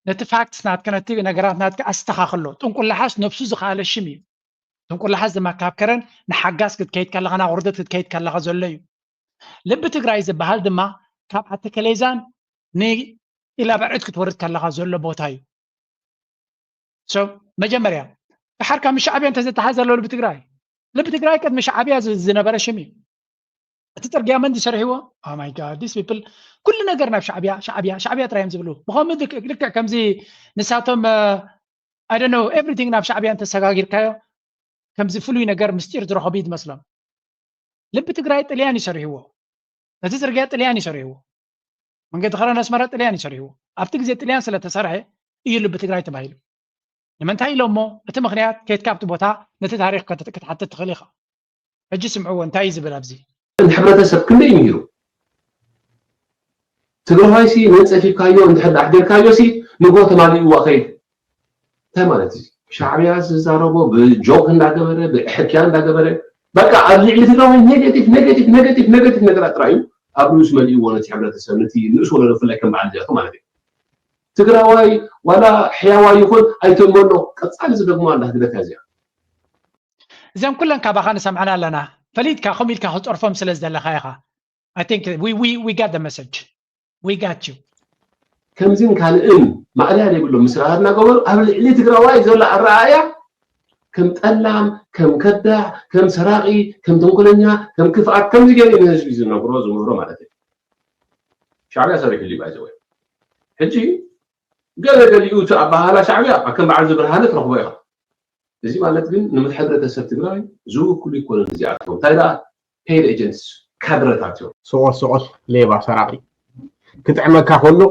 ነቲ ፋክትስ ናትከ ነቲ ነገራት ናትከ ኣስተኻኽሎ ጥንቁል ሓስ ነፍሱ ዝኻለ ሽም እዩ ጥንቁል ሓስ ድማ ካብ ከረን ንሓጋስ ክትከይድ ከለኻ ናብ ውርደት ክትከይድ ከለኻ ዘሎ እዩ ልቢ ትግራይ ዝበሃል ድማ ካብ ኣተከሌዛን ኢላ በዕድ ክትወርድ ከለኻ ዘሎ ቦታ እዩ መጀመርያ ብሓርካ ምስ ሻዕብያ እንተዘተሓዘ ዘሎ ልቢ ትግራይ ቅድሚ ሻዕብያ ዝነበረ ሽም እዩ እቲ ፅርግያ መን ዝሰርሕዎ ማይ ጋድ ዲስ ፒፕል ኩሉ ነገር ናብ ሻዕብያ ጥራዮም ዝብሉ ብኸምዚ ልክዕ ከምዚ ንሳቶም ኣይ ዶንት ኖ ኤቭሪቲንግ ናብ ሻዕብያ እንተሰጋጊርካዮ ከምዚ ፍሉይ ነገር ምስጢር ዝረኸቡ ይመስሎም ልቢ ትግራይ ጥልያን ይሰርሕዎ እቲ ፅርግያ ጥልያን ይሰርሕዎ መንገዲ ኸረን ኣስመራ ጥልያን ይሰርሕዎ ኣብቲ ግዜ ጥልያን ስለተሰርሐ እዩ ልቢ ትግራይ ተባሂሉ ንምንታይ ኢሎም እሞ እቲ ምክንያት ከይትካ ኣብቲ ቦታ ነቲ ታሪክ ክትሓትት ትኽእል ኢኻ ሕጂ ስምዕዎ እንታይ እዩ ዝብል ኣብዚ ሕብረተሰብ ክንደይ ነይሩ ትግራዋይ ሲ ነፀፊፍካዮ እንድሕር ኣሕደርካዮ ሲ ንጎ ተማሊኡ ዋኸይድ እንታይ ማለት እዩ ሻዕብያ ዝዛረቦ ብጆክ እንዳገበረ ብሕክያ እንዳገበረ በቃ ኣብ ልዕሊ ትግራዋይ ኔጌቲቭ ነገራት ጥራዩ ኣብ ርእሱ መሊእዎ ነቲ ሕብረተሰብ ነቲ ንእስ ወለዶ ብፍላይ ከም በዓል ዚኣቱ ማለት እዩ ትግራዋይ ዋላ ሕያዋ ይኹን ኣይተንበሎ ቀፃሊ ዝደግሞ ኣላ ግደካ እዚኣ እዚኦም ኩለን ካባኻ ንሰምዓና ኣለና ፈሊጥካ ከምኡ ኢልካ ክፀርፎም ስለ ዘለኻ ኢኻ I think we got the message we got you ከምዚን ካልእን ማዕልያ ዘይብሎ ምስራር እናገበሩ ኣብ ልዕሊ ትግራዋይ ዘሎ ኣረኣያ ከም ጠላም ከም ከዳዕ ከም ሰራቂ ከም ተንኮለኛ ከም ክፍኣት ከምዚ ገይሩ ንህዝቢ ዝነግሮ ዝምህሮ ማለት እዩ ሻዕብያ ሰሪሑ ባይዘወይ ሕጂ ገለገሊኡ ኣባህላ ሻዕብያ ከም በዓል ዝብርሃነ ትረኽቦ ኢኻ እዚ ማለት ግን ንምሕብረተሰብ ትግራይ ዝውክሉ ይኮነን እዚኣቶም እንታይ ደኣ ፔድ ኤጀንትስ ካድረታት እዮም ሶቆል ሌባ ሰራቂ ክጥዕመካ ከሎ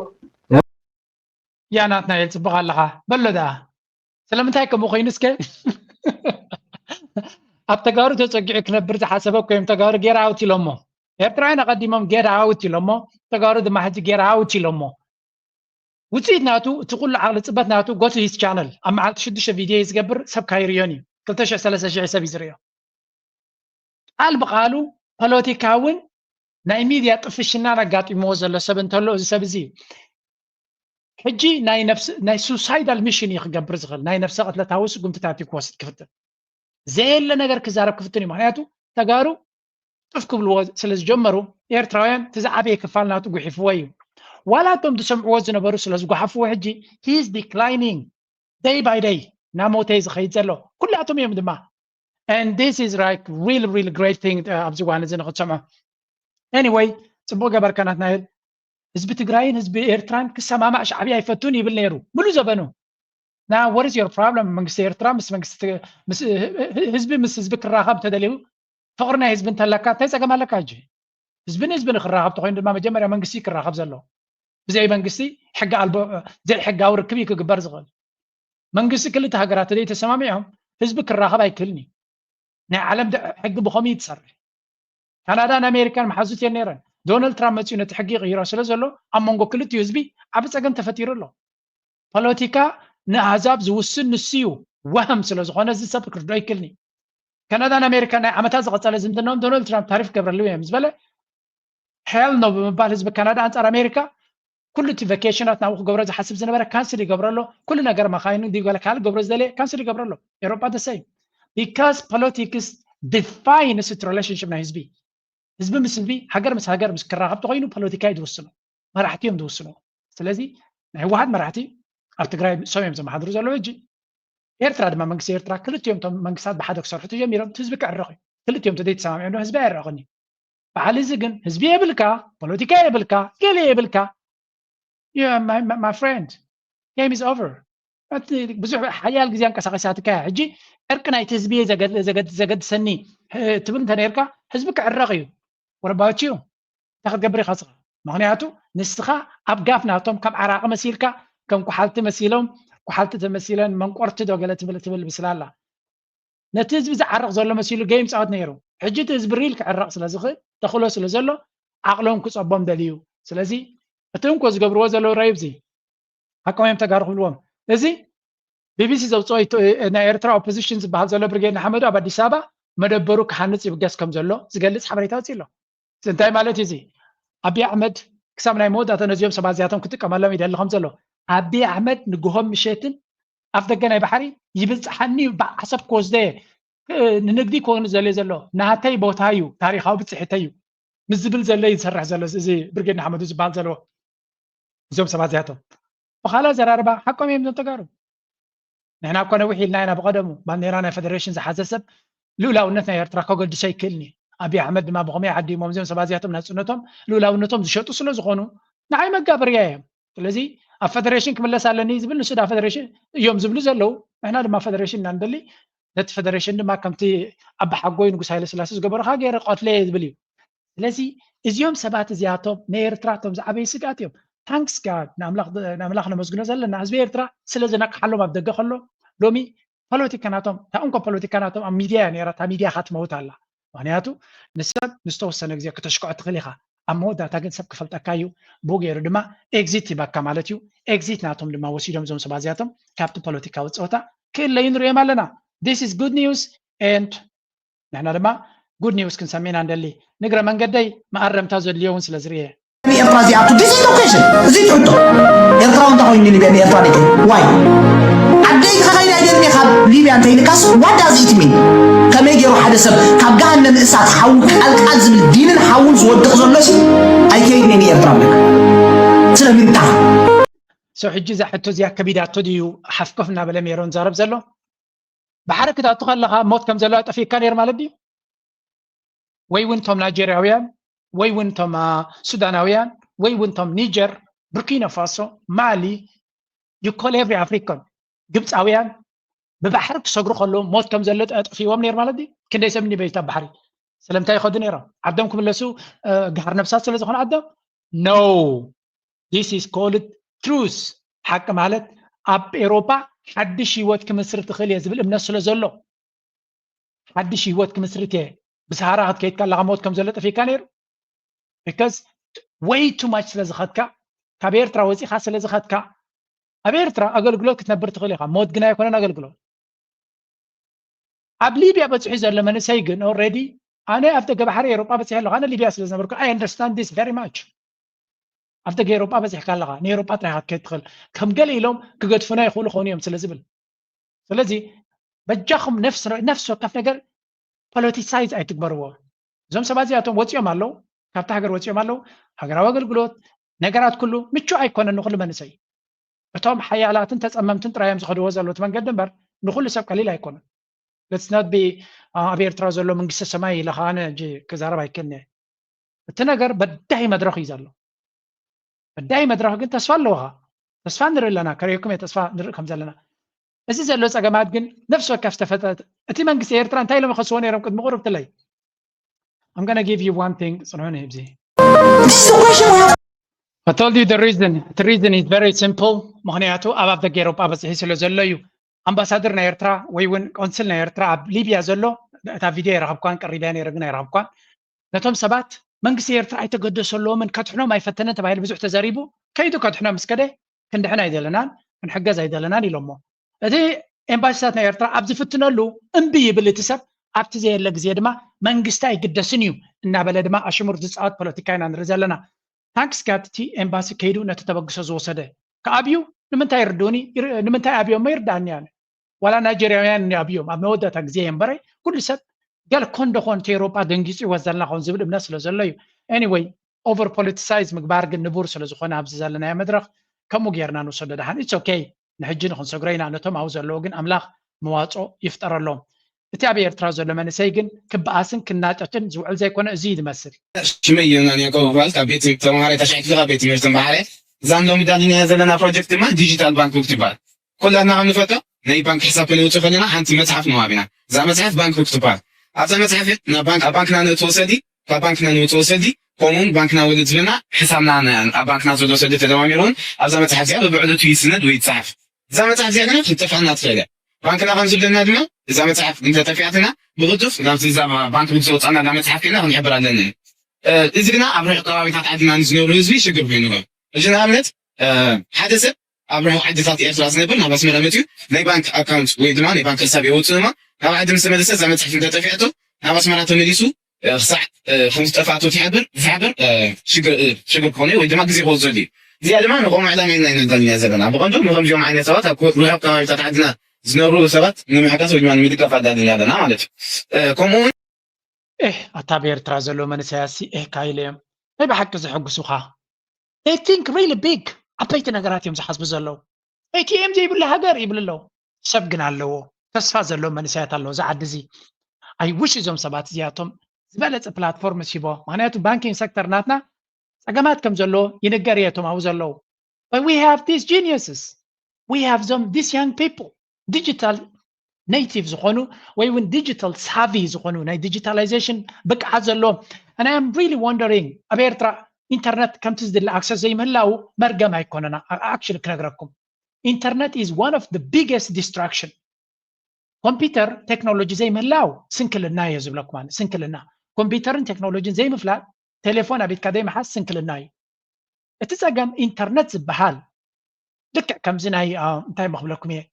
ያ ናትናኤል ፅቡቕ ኣለኻ በሎ ደኣ ስለምንታይ ከምኡ ኮይኑስከ ኣብ ተጋሩ ተፀጊዑ ክነብር ዝሓሰበ ኮይም ተጋሩ ጌር ኣውት ኢሎሞ ኤርትራውያን ኣቐዲሞም ጌር ኣውት ኢሎሞ ተጋሩ ድማ ሕጂ ጌር ኣውት ኢሎሞ ውፅኢት ናቱ እቲ ኩሉ ዓቕሊ ፅበት ናቱ ጎቱ ሂስ ቻነል ኣብ መዓልቲ 6 ቪድዮ ዝገብር ሰብ ካይርዮን እዩ 2,000-3,000 ሰብ ይዝርዮ ቃል ብቃሉ ፖለቲካ እውን ናይ ሚድያ ጥፍሽና ኣጋጢምዎ ዘሎ ሰብ እንተሎ እዚ ሰብ እዚ ሕጂ ናይ ሱሳይዳል ሚሽን እዩ ክገብር ዝኽእል ናይ ነፍሲ ቅትለታዊ ስጉምትታት እዩ ክወስድ ክፍትን ዘየለ ነገር ክዛረብ ክፍትን እዩ ምክንያቱ ተጋሩ ጥፍ ክብልዎ ስለ ዝጀመሩ ኤርትራውያን እቲ ዝዓበየ ክፋል ናቱ ጉሒፍዎ እዩ ዋላቶም ዝሰምዕዎ ዝነበሩ ስለ ዝጓሓፍዎ ሕጂ ሂዝ ዲክላይኒንግ ደይ ባይ ደይ ናብ ሞተ ዝኸይድ ዘሎ ኩላቶም እዮም ድማ and this is like really great thing ኣብዚ ዋን እዚ ንክትሰምዖ anyway ፅቡቅ ገበርካ ናትናኤል ህዝቢ ትግራይን ህዝቢ ኤርትራን ክሰማማዕ ሻዕብያ ኣይፈቱን ይብል ነይሩ ሙሉ ዘበኑ now what is your problem መንግስቲ ኤርትራ ህዝቢ ምስ ህዝቢ ክራኸብ ተደልዩ ፍቅሪ ናይ ህዝቢ እንተለካ እንታይ ፀገም ኣለካ ሕጂ ህዝቢ ንህዝቢ ንክራኸብ ተኮይኑ ድማ መጀመርያ መንግስቲ ክራኸብ ዘሎ ብዘይ መንግስቲ ሕጊ ኣልቦ ዘይ ሕጋዊ ርክብ እዩ ክግበር ዝኽእል መንግስቲ ክልተ ሃገራት ደይ ተሰማሚዖም ህዝቢ ክራኸብ ኣይክእልን እዩ ናይ ዓለም ሕጊ ብኸመይ እዩ ትሰርሕ ካናዳን ኣሜሪካን መሓዙት እየን ነይረን ዶናልድ ትራምፕ መፅኡ ነቲ ሕጊ ይቕይሮ ስለ ዘሎ ኣብ መንጎ ክልቲኡ ህዝቢ ዓብ ፀገም ተፈጢሩ ኣሎ ፖለቲካ ንኣሕዛብ ዝውስን ንሱ እዩ ወህም ስለ ዝኾነ እዚ ሰብ ክርዶ ኣይክእልኒ ካናዳን ኣሜሪካን ናይ ዓመታት ዝቐፀለ ዝምድናኦም ዶናልድ ትራምፕ ታሪፍ ገብረሉ እዮም ዝበለ ሕያል ነው ብምባል ህዝቢ ካናዳ ኣንፃር ኣሜሪካ ኩሉ እቲ ቫኬሽናት ናብኡ ክገብሮ ዝሓስብ ዝነበረ ካንስል ይገብረሎ ኩሉ ነገር መኻይኑ ዲጓለ ካልእ ገብሮ ዝደለየ ካንስል ይገብረሎ ኤሮጳ ደሰይ because politics define a relationship ናይ ህዝቢ ህዝቢ ምስ ህዝቢ ሃገር ምስ ሃገር ምስ ክራኸብ ተኮይኑ ፖለቲካ ይድውስኑ መራሕቲ እዮም ዝውስኑ ስለዚ ናይ ህወሓት መራሕቲ ኣብ ትግራይ ሰብ እዮም ዘመሓድሩ ዘለዉ ሕጂ ኤርትራ ድማ መንግስቲ ኤርትራ ክልቲኦም ቶም መንግስታት ብሓደ ክሰርሑ ተጀሚሮም እቲ ህዝቢ ክዕረቕ እዩ ክልቲኦም ተደይ ተሰማሚዖም ህዝቢ ኣይዕረቕኒ በዓል እዚ ግን ህዝቢ የብልካ ፖለቲካ የብልካ ገለ የብልካ my friend game is over ብዙሕ ሓያል ግዜ አንቀሳቀሳትካ ሕጂ ዕርቂ ናይቲ ህዝቢ ዘገድሰኒ ትብል እንተነርካ ህዝቢ ክዕረቕ እዩ ወረባዎቹ እንታይ ክትገብር ኢኻ ስኻ ምክንያቱ ንስኻ ኣብ ጋፍ ናቶም ከም ዓራቂ መሲልካ ከም ኩሓልቲ መሲሎም ኩሓልቲ ተመሲለን መንቆርቲ ዶ ገለ ትብል ብስላ ኣላ ነቲ ህዝቢ ዝዓርቕ ዘሎ መሲሉ ገይም ፃወት ነይሩ ሕጂ እቲ ህዝቢ ሪል ክዕረቕ ስለ ዝኽእል ተኽእሎ ስለ ዘሎ ዓቕሎም ክፀቦም ደልዩ ስለዚ እቲ እንኮ ዝገብርዎ ዘለዉ ረይብዚ حكم تجارب لهم إذا BBC زوجته إن إيرترا opposition بحال زلوا برجعنا حمد أبى ديسابا مدبروا كهنت يبقى كم زلوا زجلس حبريتها تيلو سنتاي مالت يزي أبي أحمد كسبنا يموت أتنزيهم سبعة زياتهم كنت كمان لهم يدل لهم زلوا أبي أحمد نجوهم مشيتن أفضل جنا بحري يبز حني حسب كوز ده نقدي كون زلوا نهتاي بوتايو تاريخه بتصحتايو مزبل زلوا يسرح زلوا زي برجعنا حمد زبال زلوا زوم سبعة زياتهم وخلاص زراربا حكم يمدون تجارب نحن كنا وحي لنا أنا بقدمه بانديرانا فدريشن زحزسب لولا ونتنا يرترا كوجل دشي كلني أبي أحمد ما بقومي عدي مومزين سبازياتهم ناسونتهم لولا ونتهم زشتوا سلو زغونو نعي مقابر ياهم لذي الفدريشن كمل سالني زبل نسدا فدريشن يوم زبل زلو احنا لما فدريشن نندلي نت فدريشن ما كمتي أب حقوي نقول سايل سلاسس قبر حاجة رقات ليه زبلي لذي إزيوم سبات زياتهم نيرتراتهم زعبي سقاتهم thanks God نعملخنا مسجنا زلنا حزب إيرترا سلزنا كحلو ما بدقة خلو لومي بوليتيكاناتهم تأنكو بوليتيكاناتهم أم ميديا يعني رات ميديا خات موت الله معناته نسب نستوصل نجزي كتشكو أتغليها أمو دا تاجن سب كفلت أكايو بوجي ردما exit تبقى كمالتيو exit ناتهم لما وسيلهم زوم سبازياتهم كابتو بوليتيكا وتصوتا كل ينرو يمالنا this is good news and نحن لما good news كنسمينا عندلي نقرأ من قدي ما أرم تازو اليوم سلزريه إيرترا زياتو ديس إدوكيشن زيت حطو إيرترا وانت خويني ليبيا إيرترا ديكي واي عدي خاينا يجرني خاب ليبيا انتي نكاس what does it mean كما يجيرو حدا سب كاب جهنم إسات حاول القازم الدين حاول زود خزولشي أي كيني إيرترا لك سلامين تا سو حجي حتى زيا كبيدات تديو حفكفنا بلا ميرون زارب زلو بحركة أتخلقها موت كم زلو أتفي كان يرمال دي وي وينتم نيجيرياويان وي وينتم سوداناويان وي وينتم نيجر بوركينا فاسو مالي you call every African ግብፃውያን ببحر كسجرو خلهم موت كم زلت أطفيهم نير مالدي كنا يسمني بيت بحري سلمتاي خد نيرا عدمكم لسو جهر نفسات سلزو خن عدم no this is called truth حق مالت أب أوروبا حدش يوت كمصر تخلي يزبل من الناس سلزلو حدش يوت كمصر تيه بس هارات كيت كلا موت كم زلت في كانير because way too much سلزخدك كبير تراوزي خاص سلزخدك أبيرترا أقولك كتنبر تخليها موت جنا يكون أقولك أب ليبيا بتحيز لما نسيجن already أنا أفتح بحر أوروبا بس يحلو أنا ليبيا سلزنا بركو I understand this very much أفتح أوروبا بس يحكي لها أوروبا ترى هتدخل كم قال لهم كقد فنا يقولوا خونيهم سلزبل سلزي بتجاهم نفسه كيف نقول politicize أي تكبروا زم سبازياتهم وتشي مالو كابتها هجر وتشي مالو هجر أقولك نجارات كله متشو أيكون النقل ما نسي بتوم حيالات أنت أمامتن ترى يمسخ دوزة لو تمن قدم بر نقول لسبب قليل هيكون let's not be أبير ترازل له من قصة سماي لخانة جي كزارة بايكنة التناجر بدعي مدرخ يزلوا بدعي مدرخ أنت تسفلوها تسفندر لنا كريكم يتسفندر كم زلنا بس إذا لو سجمات جن نفسه كيف تفتت أنت من قصة إيرتران تايلو مخصوصين يرم كنت مغرب تلاي I'm gonna give you one thing صنعوني هبزي I told you the reason is very simple مهنياتو أباب دا جيروب أبس هيسلو زلو أمباسادر نيرترا ويون كونسل نيرترا ليبيا زلو تا فيديو يرهبكوان قريبان يرغنا يرهبكوان نتوم سبات منقس يرترا يتقدس له من كتحنو ما يفتنا تبايل بزوح تزاريبو كيدو كتحنو مسكده كندحنا يدلنان كنحجز يدلنان يلومو هذه امباسات نيرترا أبز فتنلو انبي باللي تسب أبت زي اللي زيادما منقستا يقدسنيو إن بلدما أشمر جزءات بوليتيكاين نرزلنا تانكس كاتتي امباسي كيدو نتتبقس زوسده كأبيو نمنتا يردوني نمنتا أبيو ما يرداني يعني ولا نيجيريان أبيو ما مودة تجزيهم بري كل سب قال كوندو خون تيروبا دنجيسي وزلنا خون زبل بناس لزليو anyway over politicize مقبارق النبور سلزخونا أبز زلنا يا مدرخ كم غيرنا نوصل دهان it's okay نحجين خون سجرينا نتوم عاوز اللوجن أملاخ مواطع يفتر اللهم بتابع يرترازو لما نسيجن كباسن كناتشن زوعل زي كون أزيد مثل شمية يعني أقول فالت بيتي تمارة تشعيك لها بيتي مرتم بعرف زانلو مدانين هذا لنا بروجكت ما ديجيتال بانك وكتبات كلنا عم نفتح ناي بانك حساب اللي وتخلينا حنتي متحف نوابنا زي متحف بانك وكتبات أبدا متحف بانكنا نتوصدي كبانكنا نتوصدي قومون بانكنا ولد لنا حسابنا بانكنا زودو سدي تدواميرون أبدا متحف زي ببعدو يسند ويتصحف زي متحف زي أنا في تفعلنا تخيله بانكنا غنزل لنا دمنا إذا متحف أنت تفعتنا بغضف نفس إذا بانك بتصوت أنا دام متحف كنا هنحبر لنا إذا عبر قوامي عندنا نزنور رزبي شكر بينهم الجنة عملت حدث أبرهو عدتات إيرترا زنبل نبى اسمه لمتيو ناي بانك أكاونت ويدمان ناي بانك حساب يوتسما نبى عدم سمة لسه زمان تحفين تفعته نبى اسمه ناتو مليسو صح خمس تفعته تعبر شجر كوني ويدمان كزي غوزولي زيادة ما نقوم على مين الدنيا زلنا بقول نقوم يوم عين سوات أكو روح كمان تتعدنا زنورو سوات نمحكاس ويدمان ميدك فادا الدنيا هذا نعملت كمون أتابير ترازلو من سياسي كايلم أي بحق زحق سوخا they think really big عبيت نقرات يوم زحاز بزلو ATM زي يبل هاجر يبل له سبقنا له تسفا زلو من سيات له زعد زي I wish زوم سبات زياتهم زبالة بلاتفورم شيبو معناته بانكينج سيكتور ناتنا أجمعات كم زلو ينقريتهم أو زلو but we have these geniuses we have these young people digital natives زخونو وين digital savvy زخونو ناي digitalization بقى زلو and I am really wondering أبيرترا إنترنت كم تزدل access زي ما هلاو مرجع يكوننا actually كنقرأكم إنترنت is one of the biggest distraction كمبيوتر تكنولوجي زي ما هلاو سنكلنا يزب لكم أنا سنكلنا كمبيوتر تكنولوجي زي ما فلان تليفون أبيت كده محس سنكلنا اتساقم إنترنت زبحال لك كم زناي انتهي مخبلكم إيه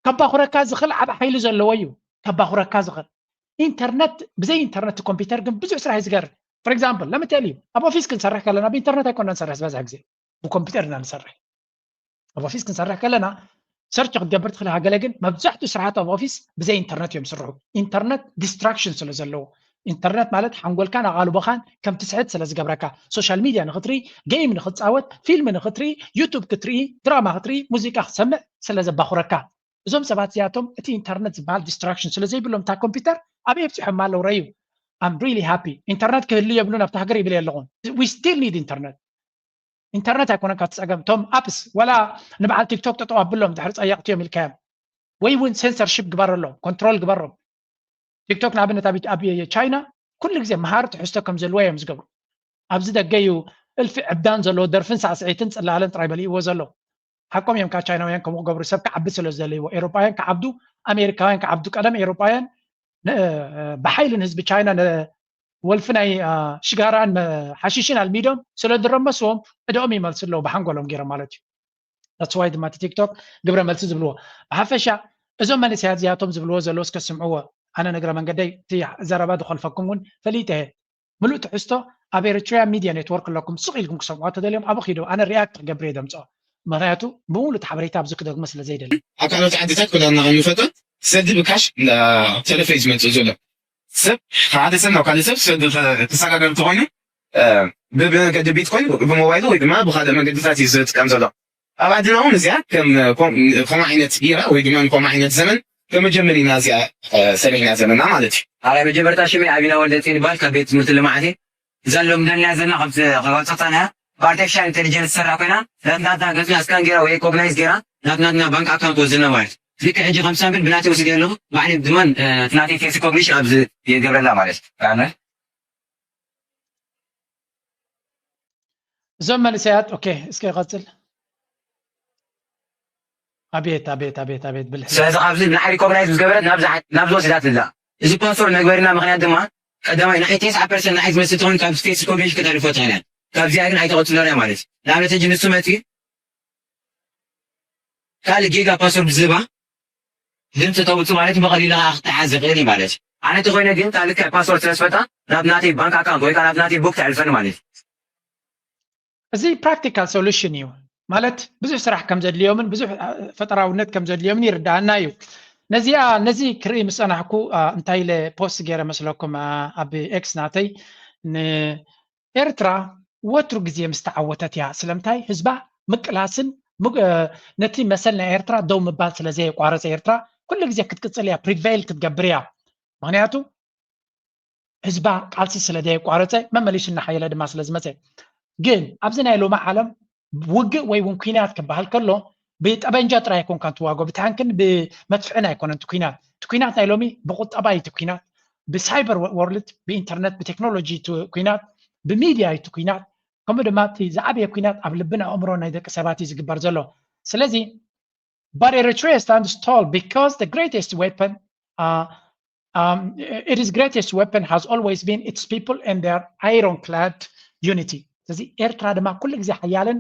كبا خوركا زخل عبا حيلو زلويو كبا خوركا زخل إنترنت بزي إنترنت كمبيوتر قم بزو سرح يزقر فور اكزامبل لما تالي ابو فيس كنسرح كلنا بانترنت كنا نسرح بس عكزي وكمبيوترنا نسرح ابو فيس كنسرح كلنا سيرش قدبرت خلها قلقن ما بزحتو سرعات ابو فيس بزي انترنت يوم سرحو انترنت ديستراكشن سلازلو انترنت مالت حنقول كان غالو بخان كم تسعد سلاز قبركا سوشيال ميديا نخطري جيم نختصاوت فيلم نخطري يوتيوب كتري دراما خطري موسيقى خسمع سلاز باخوركا زوم سبات زياتهم اتي انترنت زبال ديستراكشن سلازي بلوم تا كمبيوتر ابي يفتح مالو ريو I'm really happy. Internet كهلي يبلون أفتح قريب لي اللغون. We still need internet. Internet هيكون كاتساقم توم أبس ولا نبع تيك توك تطوع بلهم تحرص أيقت يوم الكام. وين censorship قبر له كنترول قبرهم. تيك توك نابن تابي أبي تشاينا كل جزء مهارة حستكم زلوية مزقبر. أبزدك جيو الف عبدان زلو درفن ساعتين إلا على ترايبلي وزلو. حكم يوم كاتشاينا وين كم قبر سبك عبس له زلي وإيروبيان كعبدو أمريكان كعبدو كلام إيروبيان بحيل حزب تشاينا والفناي شجاران حشيشين على الميديوم سلو درمسهم ادوم يملسلو بحنقولهم غير مالتي that's why دما تيك توك قبل ملس زبلوه بحفشا ازوم من سيادياتهم زبلوه زلوس كسمعوه انا نقرا من قدي تي زربات خلفكم فليته ملوت حستو ابيرتريا ميديا نتورك لكم صغيركم كسمعوا تدليهم ابو خيدو انا رياكت قبري دمصو مراتو بقول تحبريتا بزك دغ مسله زي دل اكلت عدتك كلنا غنفتت سد بكاش لا تلفيز من تزوله سب هذا سنة وكان سب سد تساقر تغني بقد بيتكوين بموبايله ويدما بخدم قدسات يزت كم زلا بعدين هون زيا كم عينة كبيرة ويدما كم عينة زمن كم جمري نازع سمينا زمن مالتي على بجبرتا شمي أبينا ولدتي بالك بيت مثل ما عادي زلهم دنيا زلنا خبز غلطتنا بارتيشن انتليجنس سراقنا لأن قصنا اسكان جرا ويكوغنايز جرا ناتنا بنك أكاونت وزلنا واحد ذيك حجي 5 بن بناتي وسيدي له معني بدمن تناتي فيس كوغنيشن أبز يقبل الله مالك فاهمة زمن سيات اوكي اسكي غزل ابيت بالحق سلاز قابل نحري كوغنايز بزقبرت نبز وسيدات الله إذا بانصور نقبرنا مغنيات دما قدما نحي 9% نحي مستون كاب فيس كوغنيشن كتعرفوا تاني كاب زيادة نحي تغطلوا لنا مالك نعمل تجي نسمتي قال جيجا بانصور بزبا دمت توبت مالتي بقليل أخطح زغيري مالتي أنا تخوينا دين تعلق باسورد ترانسفرتا نابناتي بنك أكاونت ويكا نابناتي بوك تعرفنا مالتي زي براكتيكال سوليوشن يو مالت بزح سرح كم زاد اليوم بزح فترة ونت كم زاد اليوم يردعنا يو نزي كريم أنا حكو انتاي له بوست غير مثلكم أبي إكس ناتي ن إرترا وترك زي مستعوتات يا سلامتاي حزبا مقلاسن نتي مثلنا إرترا دوم بال سلازي قارص إرترا كل جزء كتقصليا بريفيل كتقبريا معناته حزبا قالسي سلادي قارص ما مليش نحيله دما سلازمته ግን ኣብዘና ኢሎም ዓለም ውግእ ወይ እውን ኩናት ክበሃል ከሎ ብጠበንጃ ጥራይ ይኮን ካን ትዋጎ ብታንክን ብመጥፍዕን ኣይኮነን ኩናት ናይ ሎሚ ብቁጠባ እዩ ኩናት ብሳይበር ወርልድ ብኢንተርኔት ብቴክኖሎጂ ኩናት ብሚድያ እዩ ኩናት ከምኡ ድማ እቲ ዝዓበየ ኩናት ኣብ ልብን ኣእምሮ ናይ ደቂ ሰባት እዩ ዝግበር ዘሎ ስለዚ but Eritrea stands tall because the greatest weapon its greatest weapon has always been its people and their ironclad unity ስለዚ ኤርትራ ድማ ኩሉ ግዜ ሓያልን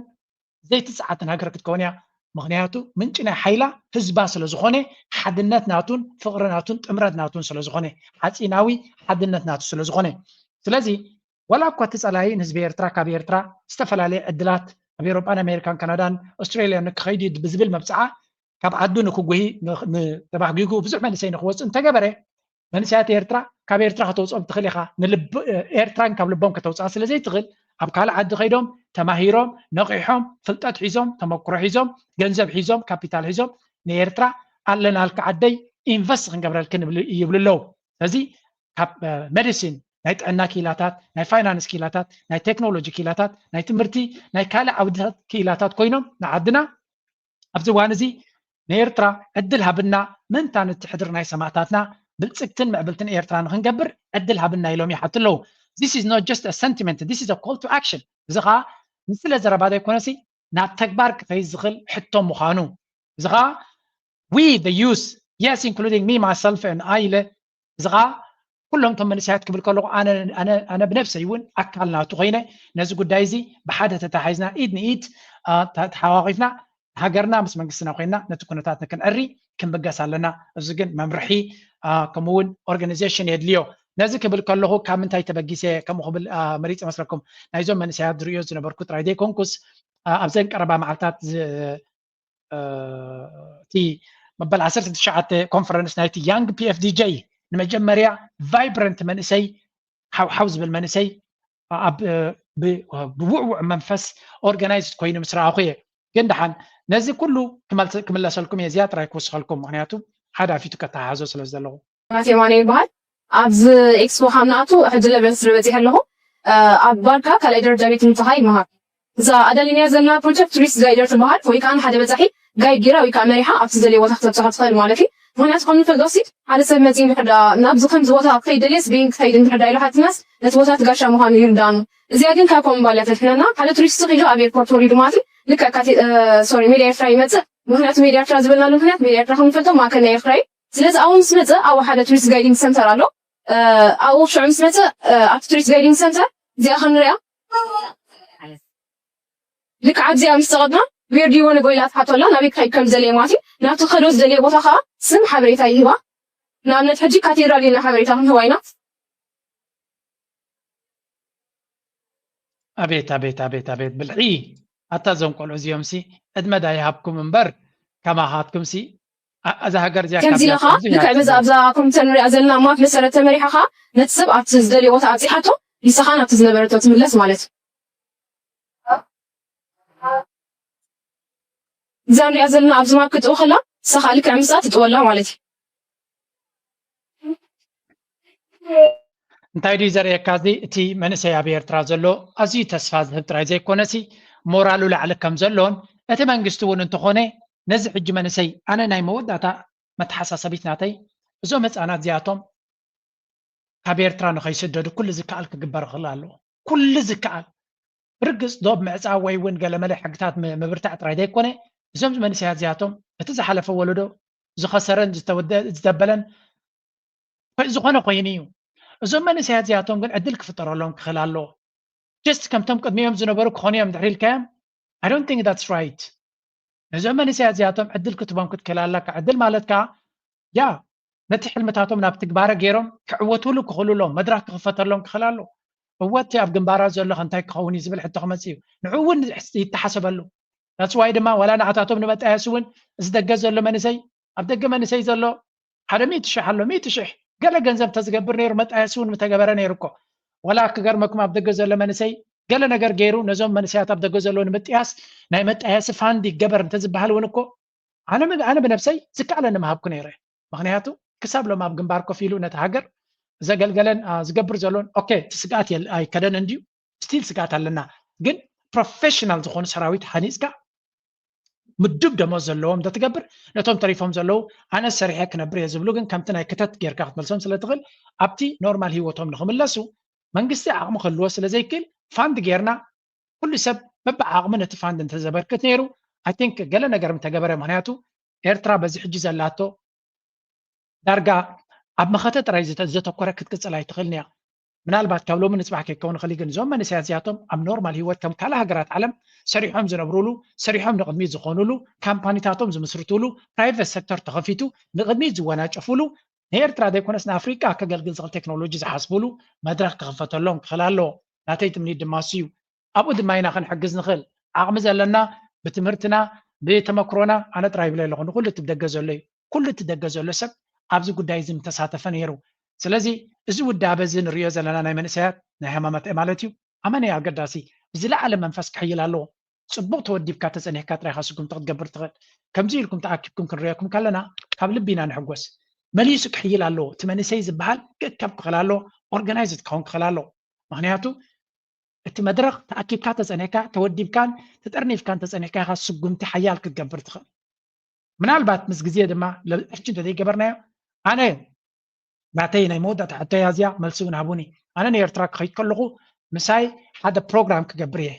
زي تسعة هاجر كتكونيا مغنياتو من جنا حيلة هزبا سلزخونة حدنات ناتون فقر ناتون تمرد ناتون سلزخونة حتيناوي حدنات ناتون سلزخونة سلازي ولا قوة تسألهاي نسبة إرترا كابي إرترا استفل عليه عدلات بأوروبا أمريكان كندا أستراليا نكخيدي بزبل مبسعة كاب عدو نكوجي تبع جيجو بزح من سين خوص أنت جبره من ساعات إرترا كابي إرترا خطوص أب تخليها نلب إرترا كاب لبهم كتوص أصل زي تغل أبكال عد خيدهم تماهيرهم نقيحهم فلتات حيزهم تمكر حيزهم جنزب حيزهم كابيتال حيزهم نيرترا علنا الكعدي إنفست قبل الكن يبللو هذه كاب ميديسين نايت عنا كيلاتات ناي فاينانس كيلاتات ناي تكنولوجي كيلاتات ناي تمرتي ناي كالا عودات كيلاتات كوينهم نعدنا أبزوان زي نيرترا أدلها بنا من تانت تحضر ناي سماعتاتنا بلتسكتن معبلتن إيرترا نخنقبر أدلها بنا يلوم يحطلو This is not just a sentiment, this is a call to action. زغا مثل زربادة يكونسي ناتكبار كتايزغل حتى مخانو زغا we the youth, yes including me myself and I زغا كلهم تم نسيات قبل كله أنا بنفسي يون أكلنا تغينا ناس قدايزي بحادة تتحيزنا إيد نيد تحواقفنا هاجرنا بس منقصنا وقينا نتكونتاتنا كنقري كن بقى سالنا زجن ممرحي كمون organization يدليو نازل قبل كله كم انتي تبقيسه كم قبل مريض مسلكم نايزون من سياد دريوز نبركوت رايدي كونكوس أبزن كربا معلتات تي مبل عصرت تشعت كونفرنس نايتي يانج بي اف دي جي نمجمريا فايبرنت منسي حوز بالمنسي بوعوع منفس اورجنايزد كوين مسراقيه كندحن نازل كله كمل لكم يا زياد رايك وصلكم معناته حدا فيتو كتعازو سلازلو ماتي ماني بعد أبز إكسبو حمناتو أحد لبس ربتي هلو أباركا كاليدر جابيت انتهاي مهار إذا أدلني زلنا بروجكت ريس جايدر تبعات ويكان حدا بتاعي جايد جرا ويكان مريحة أبتدلي وتحت بتاعت خير مالكي هنا تقوم في القصيد على سبيل مزين بحدا نبز خمس وتها قيد ليس بين قيد بحدا إلى حد ناس نتوتات قاشا مهان يردان زيادين كاكم بالله تفهمنا على تريس تغيجو أبي بورتوري دماتي لك كاتي سوري ميديا فراي متى مهنات ميديا فراي زبلنا له مهنات ميديا فراي هم فتو ما كان يفراي سلز أو مسمته أو حدا تريس جايدين سنتر له أو شو مسمته أكتريس جايدين سنتر زي خنريا لك عاد زي مستغدنا فيديو وانا قويلات حتى الله نبيك خيب كم زلي ماتي ناتو خلوز زلي بوتاخا سم حبريتا يهوا نامنت حجي كاتيرالي لنا حبريتا هم هواينات أبيت بالعي حتى زوم قولوا زيومسي أدمدا يهابكم منبر كما هاتكم سي أذا هجر زيا كم زي خا لك عبز أبزاكم تنري أزلنا مات مسألة مريحة نتسب أبتزدلي وتعطي حتى يسخان أبتزنبرتو تملس مالت زاني أزلنا أبز ما كنت أخلا سخالك عمسات تولى مالتي እንታይ ዲ ዘርእየካዚ እቲ መንእሰይ ኣብ ኤርትራ ዘሎ ኣዝዩ ተስፋ ዝህብ ጥራይ ዘይኮነሲ ሞራሉ ላዕሊ ከም ዘሎን እቲ መንግስቲ እውን እንተኾነ ነዚ ሕጂ መንእሰይ ኣነ ናይ መወዳእታ መተሓሳሰቢት ናተይ እዞም ህፃናት እዚኣቶም ካብ ኤርትራ ንኸይስደዱ ኩሉ ዝከኣል ክግበር ይኽእል ኣለዎ ኩሉ ዝከኣል ብርግፅ ዶብ ምዕፃብ ወይ እውን ገለመለ ሕግታት ምብርታዕ ጥራይ ዘይኮነ እዞም መንእሰያት እዚኣቶም እቲ ዝሓለፈ ወለዶ ዝኸሰረን ዝተበለን ዝኾነ ኮይኑ እዩ እዞም መንእሰያት እዚኣቶም ግን ዕድል ክፍጠረሎም ክኽእል ኣለዎ ጀስት ከምቶም ቅድሚኦም ዝነበሩ ክኾኑ እዮም ድሕሪ ኢልካዮም I don't think that's right እዞም መንእሰያት እዚኣቶም ዕድል ክትቦም ክትክእል ኣለካ ዕድል ማለት ከዓ ያ ነቲ ሕልምታቶም ናብ ትግባረ ገይሮም ክዕወትሉ ክኽእሉሎም መድረክ ክኽፈተሎም ክኽእል ኣሎ እወት ኣብ ግንባራ ዘሎ እንታይ ክኸውን እዩ ዝብል ሕቶ ክመፅእ እዩ ንዑ እውን ይተሓሰበሉ that's why ድማ ዋላ ንዓታቶም ንመጣየሲ እውን እዚ ደገ ዘሎ መንእሰይ ኣብ ደገ መንእሰይ ዘሎ ሓደ 100,000 ኣሎ 100,000 ገለ ገንዘብ ተዝገብር ነይሩ መጣየሲ እውን ምተገበረ ነይሩ እኮ ወላ ክገርመኩም ኣብ ደገ ዘሎ መንእሰይ ገለ ነገር ገይሩ ነዞም መንእሰያት ኣብ ደገ ዘሎ ንምጥያስ ናይ መጣየሲ ፋንድ ይገበር እንተዝበሃል እውን እኮ ኣነ ብነፍሰይ ዝከኣለኒ ምሃብኩ ነይረ ምክንያቱ ክሳብ ሎም ኣብ ግንባር ኮፍ ኢሉ ነቲ ሃገር ዘገልገለን ዝገብር ዘሎን ኦኬ ስጋት ኣይከደን እንድዩ ስቲል ስጋት ኣለና ግን ፕሮፌሽናል ዝኾኑ ሰራዊት ሃኒፅካ ምድብ ደሞዝ ዘለዎም ተትገብር ነቶም ተሪፎም ዘለው ኣነ ሰሪሐ ክነብር እየ ዝብሉ ግን ከምቲ ናይ ክተት ጌርካ ክትመልሶም ስለትኽእል ኣብቲ ኖርማል ሂወቶም ንክምለሱ መንግስቲ ዓቕሚ ክህልዎ ስለዘይክእል ፋንድ ጌርና ኩሉ ሰብ በብዓቕሚ ነቲ ፋንድ እንተዘበርክት ነይሩ ኣይ ቲንክ ገለ ነገር ምተገበረ ምክንያቱ ኤርትራ በዚ ሕጂ ዘላቶ ዳርጋ ኣብ መኸተ ጥራይ ዘተኮረ ክትቅፅል ኣይትኽእልን እያ ምናልባት ካብ ሎሚ ንፅባሕ ከይከውን ይኽእል ግን እዞም መንእሰያት እዚኣቶም ኣብ ኖርማል ሂወት ከም ካልእ ሃገራት ዓለም ሰሪሖም ዝነብሩሉ ሰሪሖም ንቅድሚት ዝኾኑሉ ካምፓኒታቶም ዝምስርትሉ ፕራይቬት ሴክተር ተኸፊቱ ንቅድሚት ዝወናጨፍሉ ንኤርትራ ዘይኮነስ ንኣፍሪቃ ከገልግል ዝኽእል ቴክኖሎጂ ዝሓስብሉ መድረክ ክኽፈተሎም ክኽእል ኣለዎ ናተይ ትምኒት ድማ እሱ ኣብኡ ድማ ኢና ክንሕግዝ ንኽእል ዓቕሚ ዘለና ብትምህርትና ብተመክሮና ኣነ ጥራይ ይብለ ኣለኹ ንኩሉ ትደገ ዘሎ እዩ ኩሉ ትደገ ዘሎ ሰብ ኣብዚ ጉዳይ እዚ ተሳተፈ ነይሩ ስለዚ እዚ ውዳበ እዚ ንሪኦ ዘለና ናይ መንእሰያት ናይ ሃይማኖት ማለት እዩ ኣመነይ ኣገዳሲ ብዝለዓለ መንፈስ ክሕይል ኣለዎ ፅቡቅ ተወዲብካ ተፀኒሕካ ጥራይካ ስጉምቲ ክትገብር ትኽእል ከምዚ ኢልኩም ተኣኪብኩም ክንሪአኩም ከለና ካብ ልቢና ንሕጎስ መሊሱ ክሕይል ኣለዎ እቲ መንእሰይ ዝበሃል ክእከብ ክኽእል ኣለዎ ኦርጋናይዝድ ክኸውን ክኽእል ኣለዎ ምክንያቱ እቲ መድረክ ተኣኪብካ ተፀኒሕካ ተወዲብካን ተጠርኒፍካን ተፀኒሕካ ኢኻ ስጉምቲ ሓያል ክትገብር ትኽእል ምናልባት ምስ ግዜ ድማ ሕጂ እንተዘይገበርናዮ ኣነ ናተይ ናይ መወዳእታ ሕቶያ እዚኣ መልሲ እውን ሃቡኒ ኣነ ንኤርትራ ክኸይድ ከለኹ ምሳይ ሓደ ፕሮግራም ክገብር እየ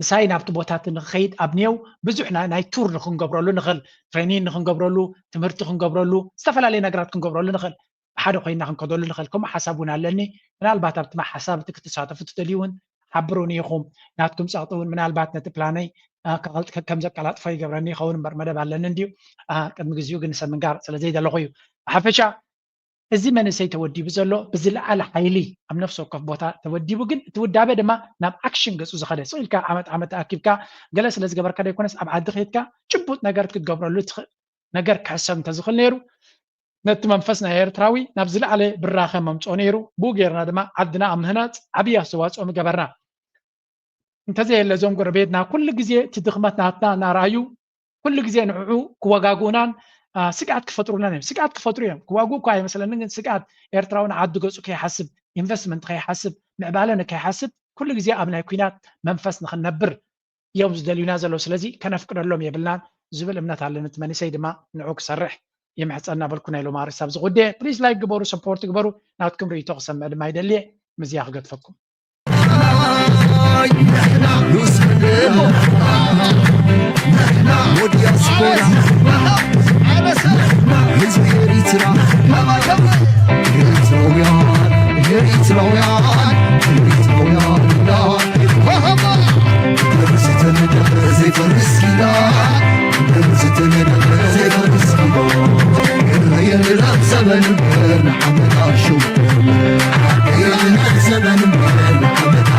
ምሳይ ናብቲ ቦታት ንክኸይድ ኣብኒየው ብዙሕ ናይ ቱር ንክንገብረሉ ንኽእል ትሬኒን ንክንገብረሉ ትምህርቲ ክንገብረሉ ዝተፈላለዩ ነገራት ክንገብረሉ ንኽእል ብሓደ ኮይና ክንከደሉ ንኽእል ከምኡ ሓሳብ እውን ኣለኒ ምናልባት ኣብቲ ሓሳብ እቲ ክትሳተፉ ትደልዩ እውን ሓብሩኒ ኢኹም ናትኩም ፀቕጢ እውን ምናልባት ነቲ ፕላነይ ከም ዘቀላጥፎ ይገብረኒ ይኸውን እምበር መደብ ኣለኒ እንድዩ ቅድሚ ግዜኡ ግን ሰብ ምንጋር ስለዘይደለኹ እዩ ብሓፈሻ እዚ መንእሰይ ተወዲቡ ዘሎ ብዝለዓለ ሓይሊ ኣብ ነፍሲ ወከፍ ቦታ ተወዲቡ ግን እቲ ውዳበ ድማ ናብ ኣክሽን ገፁ ዝኸደ ስኢልካ ዓመት ተኣኪብካ ገለ ስለ ዝገበርካ ደይኮነስ ኣብ ዓዲ ኸይድካ ጭቡጥ ነገር ክትገብረሉ ትኽእል ነገር ክሕሰብ እንተዝኽእል ነይሩ ነቲ መንፈስ ናይ ኤርትራዊ ናብ ዝለዓለ ብራኸ መምፅኦ ነይሩ ብኡ ጌርና ድማ ዓድና ኣብ ምህናፅ ዓብዪ ኣስተዋፅኦ ገበርና እንተዘየለ እዞም ጎረቤትና ኩሉ ግዜ እቲ ድኽመት ናትና እናርኣዩ ኩሉ ግዜ ንዕዑ ክወጋግኡናን ስጋት ክፈጥሩና እዮም ስጋት ክፈጥሩ እዮም ክዋግኡ እኳ ኣይመስለኒ ግን ስጋት ኤርትራውን ዓዱ ገፁ ከይሓስብ ኢንቨስትመንት ከይሓስብ ምዕባለ ንከይሓስብ ኩሉ ግዜ ኣብ ናይ ኩናት መንፈስ ንክነብር እዮም ዝደልዩና ዘለዉ ስለዚ ከነፍቅደሎም የብልናን ዝብል እምነት ኣለኒ እቲ መንእሰይ ድማ ንዑ ክሰርሕ የምሕፀና በልኩ ናይ ሎማ ርሳብ ዝጉዳይ ፕሊዝ ላይክ ግበሩ ሰፖርት ግበሩ ናትኩም ርእይቶ ክሰምዕ ድማ ይደልየ ምዝያ ክገድፈኩም زمن